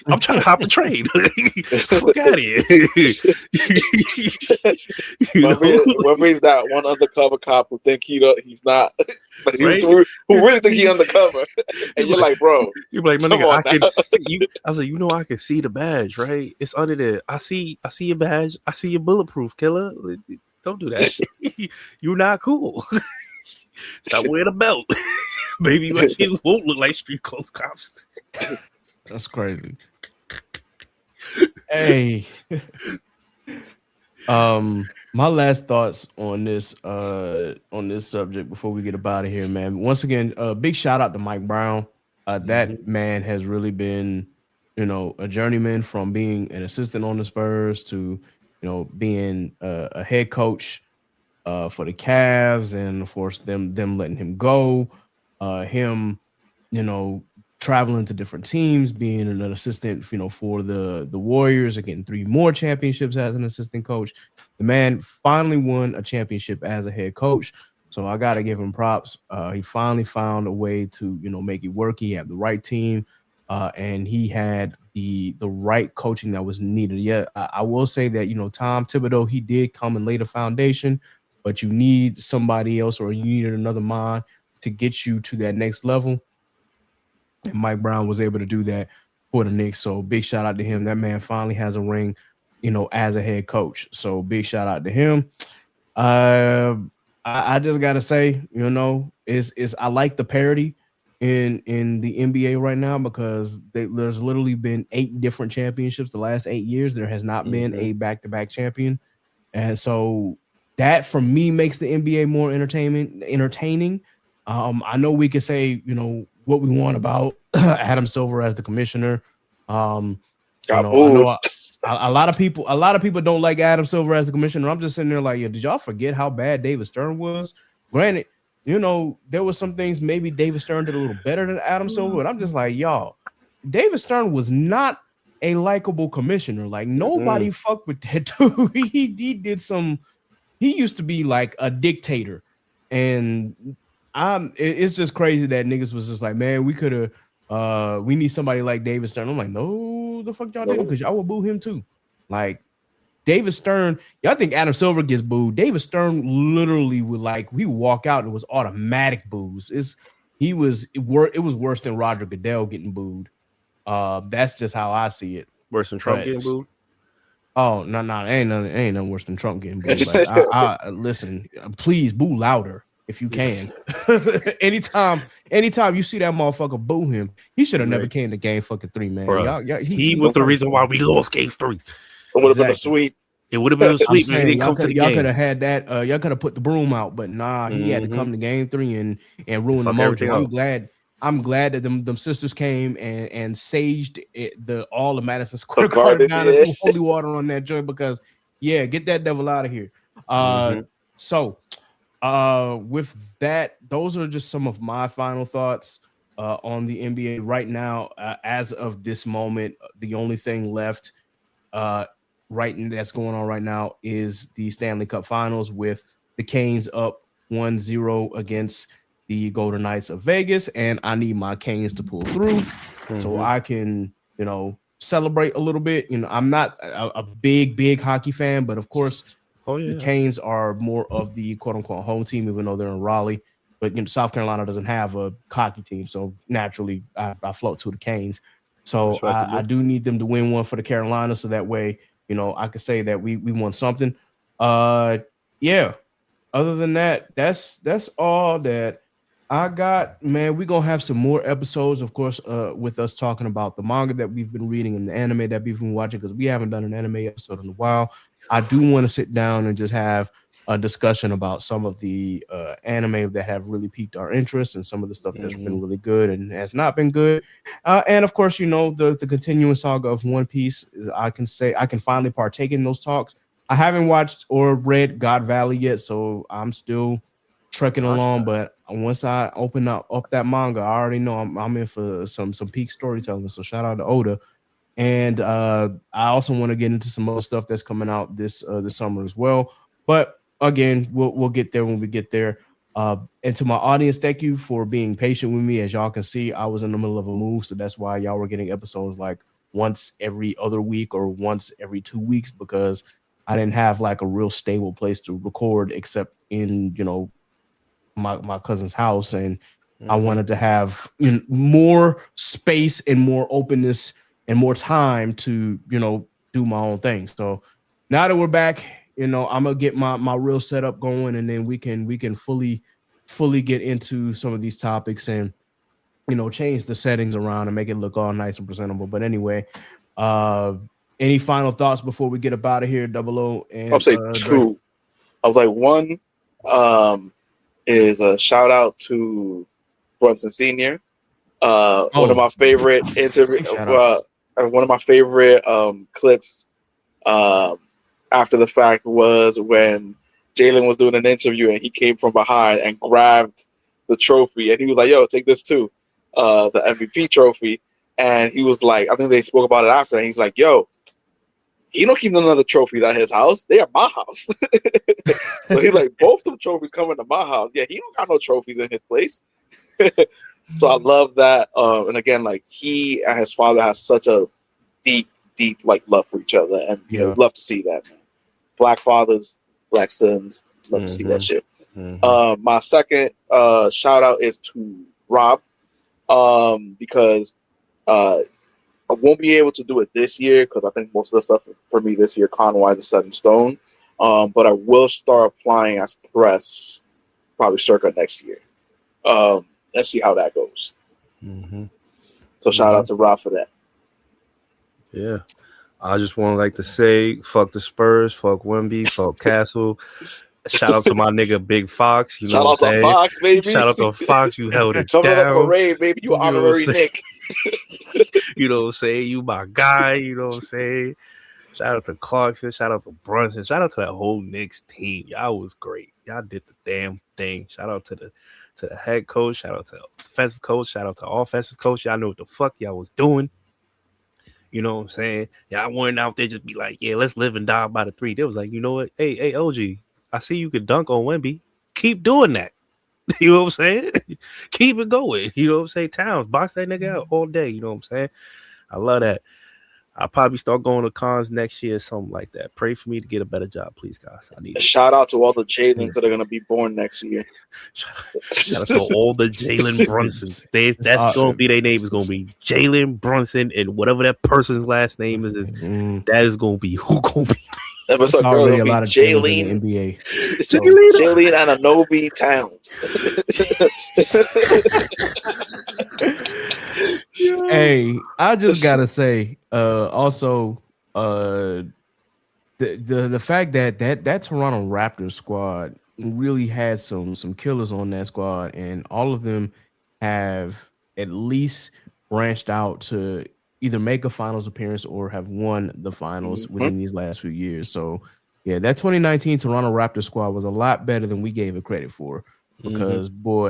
I'm trying to hop the train. Fuck out of here. Whoever is that one undercover cop who think he's not, right? who really think he undercover, and you're like, bro, you're like, my nigga, I can see you. I was like, I can see the badge, right? It's under there. I see your badge. I see your bulletproof, killer. Don't do that. You're not cool. Stop wearing a belt. Baby, you won't look like street clothes cops. That's crazy. Hey. My last thoughts on this subject before we get up out of here, man. Once again, big shout out to Mike Brown. That man has really been, a journeyman from being an assistant on the Spurs to, being a head coach for the Cavs, and of course them letting him go, him, traveling to different teams, being an assistant, for the Warriors, getting 3 more championships as an assistant coach. The man finally won a championship as a head coach, so I got to give him props. He finally found a way to, make it work. He had the right team, and he had the right coaching that was needed. Yeah, I will say that, Tom Thibodeau, he did come and lay the foundation, but you need somebody else, or you needed another mind to get you to that next level. And Mike Brown was able to do that for the Knicks. So big shout out to him. That man finally has a ring, as a head coach. So big shout out to him. I just gotta say, is I like the parity in the NBA right now, because there's literally been 8 different championships the last 8 years. There has not been a back-to-back champion, and so that for me makes the NBA more entertaining. I know we could say, what we want about Adam Silver as the commissioner. I know a lot of people don't like Adam Silver as the commissioner. I'm just sitting there like, did y'all forget how bad David Stern was? Granted, there was some things maybe David Stern did a little better than Adam Silver, but I'm just like, y'all, David Stern was not a likable commissioner. Like, nobody fucked with that dude. He did some. He used to be like a dictator, and it's just crazy that niggas was just like, man, we could have, we need somebody like David Stern. I'm like, no, the fuck y'all didn't, because y'all would boo him too. Like, David Stern, y'all think Adam Silver gets booed. David Stern literally would, like, he would walk out and it was automatic boos. It was worse than Roger Goodell getting booed. That's just how I see it. Worse than Trump getting booed? Oh, no, ain't nothing worse than Trump getting booed. Like, I listen, please boo louder if you can. anytime you see that motherfucker boo him, he should have never came to game fucking 3, man. He was the reason why we lost game 3. It would have been a sweep. It would have been a sweep. Y'all could have had that. Y'all could have put the broom out, but nah, he had to come to game 3 and ruin the mojo. I'm glad that them sisters came and saged all the Madison Square Garden down and threw holy water on that joint, because get that devil out of here. So with that, those are just some of my final thoughts on the NBA right now. As of this moment, the only thing left that's going on right now is the Stanley Cup Finals, with the Canes up 1-0 against the Golden Knights of Vegas, and I need my Canes to pull through so I can, celebrate a little bit. I'm not a big hockey fan, but of course, the Canes are more of the quote unquote home team, even though they're in Raleigh. But South Carolina doesn't have a hockey team, so naturally I float to the Canes. So I do need them to win one for the Carolina, so that way, I could say that we won something. Other than that, that's all that I got, man. We're gonna have some more episodes, of course, with us talking about the manga that we've been reading and the anime that we've been watching, because we haven't done an anime episode in a while. I do want to sit down and just have a discussion about some of the anime that have really piqued our interest, and some of the stuff that's been really good and has not been good. And of course, the continuing saga of One Piece. I can finally partake in those talks. I haven't watched or read God Valley yet, so I'm still trekking along. But once I open up that manga, I already know I'm in for some peak storytelling. So shout out to Oda. And I also want to get into some other stuff that's coming out this summer as well. But again, we'll get there when we get there. And to my audience, thank you for being patient with me. As y'all can see, I was in the middle of a move, so that's why y'all were getting episodes like once every other week or once every 2 weeks, because I didn't have like a real stable place to record except in my cousin's house, and I wanted to have more space and more openness and more time to do my own thing. So now that we're back, I'm gonna get my real setup going, and then we can fully get into some of these topics and change the settings around and make it look all nice and presentable. But anyway, any final thoughts before we get up out of here, Double O? And I'll say two. I was like, one is a shout out to Brunson Senior. One of my favorite one of my favorite clips after the fact was when Jalen was doing an interview and he came from behind and grabbed the trophy and he was like, "Yo, take this too, the MVP trophy." And he was like, I think they spoke about it after, and he's like, "Yo, he don't keep none of the trophies at his house. They are my house." So he's like, both them trophies coming to my house. Yeah, he don't got no trophies in his place. So I love that. And again, like he and his father has such a deep like love for each other, and you know, love to see that, man. Black fathers, black sons, love to see that shit. My second shout out is to Rob, because I won't be able to do it this year because I think most of the stuff for me this year, con-wise, is set in stone. But I will start applying as press probably circa next year. Let's see how that goes. So shout out to Rob for that. Yeah. I just want to like to say, fuck the Spurs, fuck Wemby, fuck Castle. Shout out to my nigga Big Fox. You know Shout out to Fox, baby. Shout out to Fox. You held it down. Come to the parade, baby. You honorary Nick. You know what I'm saying? You my guy. You know what I'm saying? Shout out to Clarkson. Shout out to Brunson. Shout out to that whole Knicks team. Y'all was great. Y'all did the damn thing. Shout out to the head coach. Shout out to the defensive coach. Shout out to offensive coach. Y'all know what the fuck y'all was doing. You know what I'm saying? Y'all weren't out there just be like, yeah, let's live and die by the three. They was like, you know what? Hey, OG, I see you could dunk on Wemby. Keep doing that. You know what I'm saying? Keep it going. You know what I'm saying? Towns, box that nigga out all day. You know what I'm saying? I love that. I'll probably start going to cons next year or something like that. Pray for me to get a better job, please, guys. I need it. Shout out to all the Jalens that are going to be born next year. Shout out to all the Jalen Brunsons. That's going to be their name. Is going to be Jalen Brunson, and whatever that person's last name is that is going to be who going to be. There's already a lot of Jalen in the NBA. Jalen and Anobi Towns. Hey, I just gotta say, also, the fact that Toronto Raptors squad really had some killers on that squad, and all of them have at least branched out to either make a finals appearance or have won the finals within these last few years. So, yeah, that 2019 Toronto Raptors squad was a lot better than we gave it credit for. Because boy,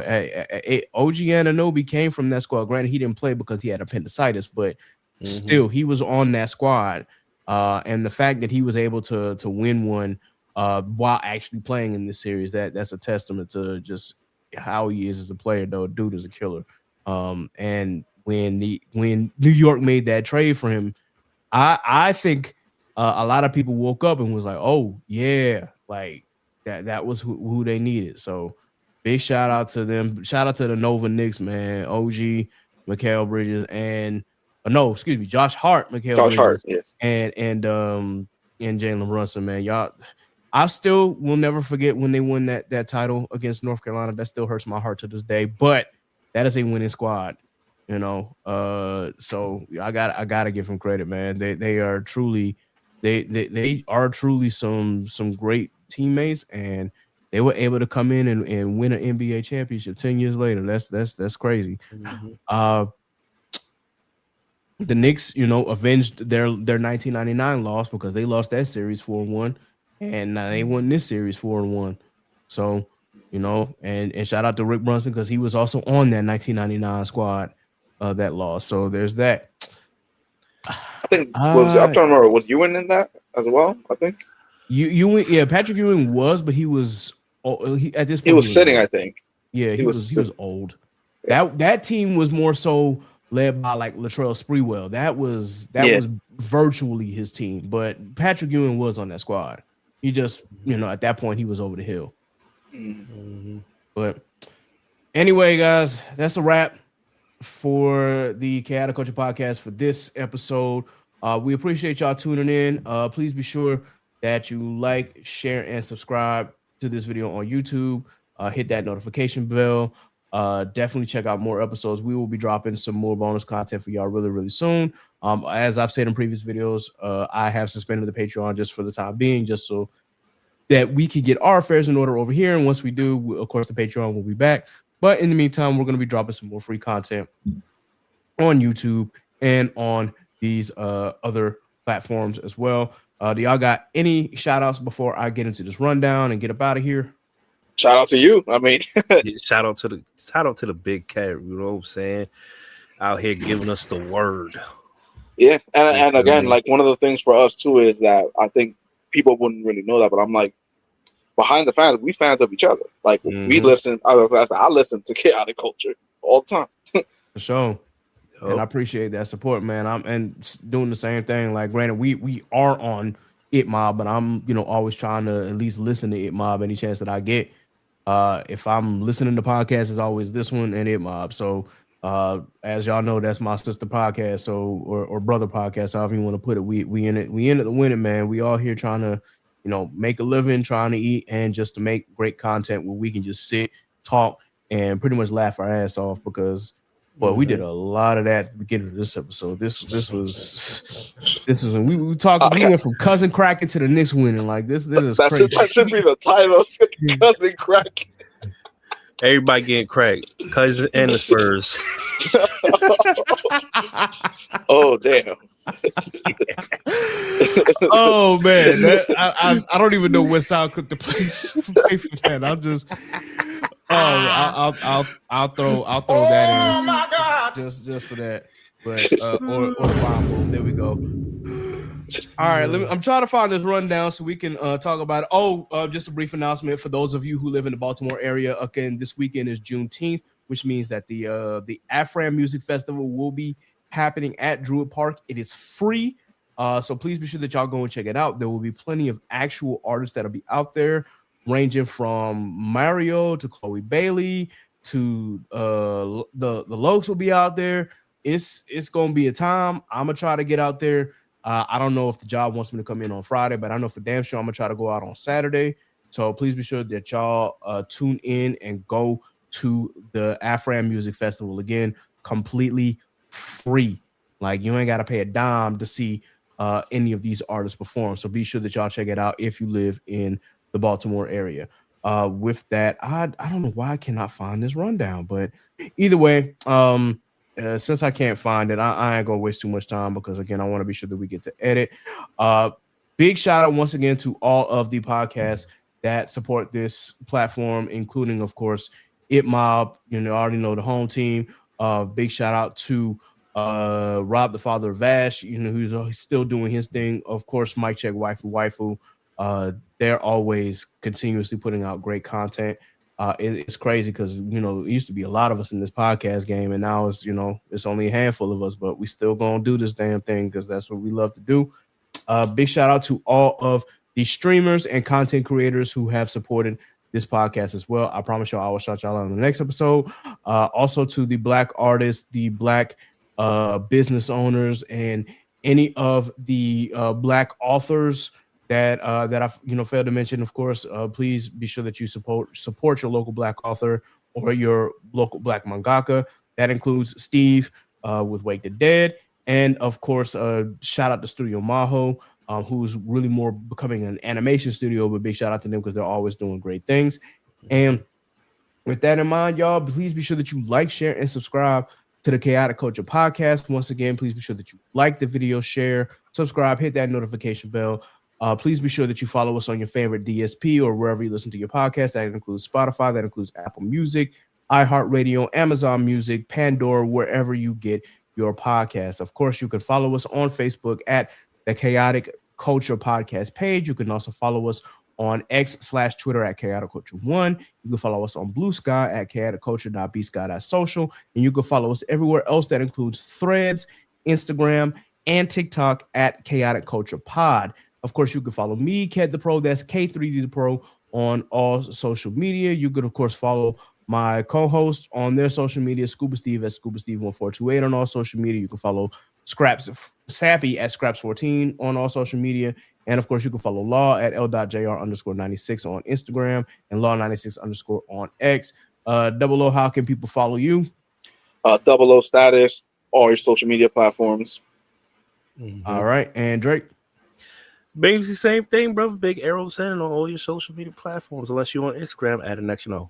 OG Anunoby came from that squad. Granted, he didn't play because he had appendicitis, but still, he was on that squad. And the fact that he was able to win one while actually playing in this series, that's a testament to just how he is as a player. Though, dude is a killer. And when New York made that trade for him, I think a lot of people woke up and was like, "Oh yeah, like that was who they needed." So. Big shout out to them. Shout out to the Nova Knicks, man. OG, Mikal Bridges, and Josh Hart, Mikal Bridges, yes. and Jalen Brunson, man. Y'all, I still will never forget when they won that title against North Carolina. That still hurts my heart to this day. But that is a winning squad, you know. So I gotta give them credit, man. They are truly some great teammates, and they were able to come in and win an NBA championship 10 years later. That's crazy. The Knicks, you know, avenged their 1999 loss because they lost that series 4-1, and now they won this series 4-1. So, you know, and shout out to Rick Brunson because he was also on that 1999 squad that lost. So there's that. I think I'm trying to remember. Was Ewing in that as well? I think Ewing, yeah, Patrick Ewing was, but he was. At this point, he was sitting. I think. Yeah, he was old. Yeah. That team was more so led by like Latrell Sprewell. That was virtually his team. But Patrick Ewing was on that squad. He just, you know, at that point he was over the hill. But anyway, guys, that's a wrap for the Chaotic Culture Podcast for this episode. We appreciate y'all tuning in. Please be sure that you like, share, and subscribe to this video on YouTube. Hit that notification bell. Definitely check out more episodes. We will be dropping some more bonus content for y'all really, really soon. As I've said in previous videos, I have suspended the Patreon just for the time being, just so that we can get our affairs in order over here. And once we do, of course, the Patreon will be back. But in the meantime, we're going to be dropping some more free content on YouTube and on these other platforms as well. Do y'all got any shout outs before I get into this rundown and get up out of here? Shout out to you. I mean, Yeah, shout out to the big cat. You know what I'm saying? Out here giving us the word. yeah. And again, like one of the things for us too is that I think people wouldn't really know that, but I'm like, behind the fans, we fans of each other. Like we listen. I listen to chaotic culture all the time. For sure. And I appreciate that support, man. I'm doing the same thing. Like, granted, we are on ITMOB, but I'm always trying to at least listen to ITMOB any chance that I get. If I'm listening to podcasts, it's always this one and ITMOB. So as y'all know, that's my sister podcast, so or brother podcast, however you want to put it. We in it to win it, man. We all here trying to make a living, trying to eat, and just to make great content where we can just sit, talk, and pretty much laugh our ass off because. Well, we did a lot of that at the beginning of this episode. This was when we talked. We went from cousin cracking to the Knicks winning. Like this is crazy. That should be the title. Cousin cracking. Everybody getting cracked. Cousin and the Spurs. Oh damn. Oh man, I don't even know what sound clip to play for that. I'm just. I'll throw that in. Oh my god! Just for that, but or fine, boom. There we go. All right, I'm trying to find this rundown so we can talk about it. Just a brief announcement for those of you who live in the Baltimore area. Again, this weekend is Juneteenth, which means that the Afram Music Festival will be happening at Druid Park. It is free, so please be sure that y'all go and check it out. There will be plenty of actual artists that'll be out there, ranging from Mario to Chloe Bailey to the Lokes will be out there. It's gonna be a time. I'm gonna try to get out there. I don't know if the job wants me to come in on Friday, but I know for damn sure I'm gonna try to go out on Saturday. So please be sure that y'all tune in and go to the Afram Music Festival again, completely free. Like you ain't gotta pay a dime to see any of these artists perform. So be sure that y'all check it out if you live in the Baltimore area. With that, I don't know why I cannot find this rundown, but either way, since I can't find it, I ain't gonna waste too much time because again, I want to be sure that we get to edit. Big shout out once again to all of the podcasts that support this platform, including of course ITMOB. I already know the home team. Big shout out to Rob, the father of Vash, who's still doing his thing. Of course, Mike Check, Waifu. They're always continuously putting out great content. It's crazy because it used to be a lot of us in this podcast game, and now it's only a handful of us, but we still gonna do this damn thing because that's what we love to do. Big shout out to all of the streamers and content creators who have supported this podcast as well. I promise y'all I will shout y'all out in the next episode. Also to the Black artists, the Black business owners, and any of the Black authors that I've failed to mention. Of course, please be sure that you support your local Black author or your local Black mangaka. That includes Steve with Wake the Dead, and of course, shout out to Studio Maho, who's really more becoming an animation studio. But big shout out to them because they're always doing great things. And with that in mind, y'all, please be sure that you like, share, and subscribe to the Chaotic Culture Podcast. Once again, please be sure that you like the video, share, subscribe, hit that notification bell. Please be sure that you follow us on your favorite DSP or wherever you listen to your podcast. That includes Spotify, that includes Apple Music, iHeartRadio, Amazon Music, Pandora, wherever you get your podcasts. Of course, you can follow us on Facebook at the Chaotic Culture Podcast page. You can also follow us on X/Twitter at Chaotic Culture 1. You can follow us on Blue Sky at chaoticculture.bsky.social. And you can follow us everywhere else. That includes Threads, Instagram, and TikTok at Chaotic Culture Pod. Of course, you can follow me, Ked the Pro, that's K3D the Pro, on all social media. You can, of course, follow my co-host on their social media, Scuba Steve at Scuba Steve 1428 on all social media. You can follow Sappy at Scraps14 on all social media. And, of course, you can follow Law at L.JR_96 on Instagram and Law96_ on X. Double O, how can people follow you? Double O status, all your social media platforms. All right. And Drake? Basically, the same thing, brother. Big Arrow Senin on all your social media platforms, unless you're on Instagram at @NextNo.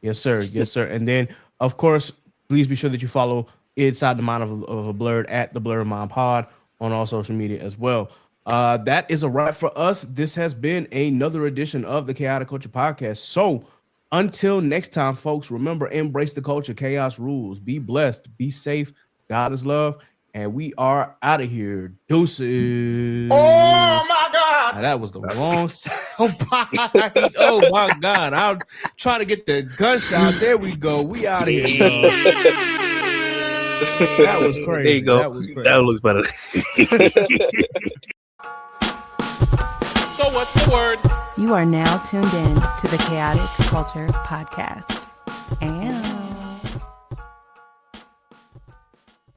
Yes, sir. Yes, sir. And then, of course, please be sure that you follow Inside the Mind of a Blerd at the BlerD9-Pod on all social media as well. That is a wrap for us. This has been another edition of the Chaotic Culture Podcast. So until next time, folks, remember, embrace the culture. Chaos rules. Be blessed. Be safe. God is love. And we are out of here. Deuces. Oh my God! Now, that was the wrong sound bite. Oh my God. I'm trying to get the gunshot. There we go. We out of here. That was crazy. There you go. That was crazy. That looks better. So what's the word? You are now tuned in to the Chaotic Culture Podcast. And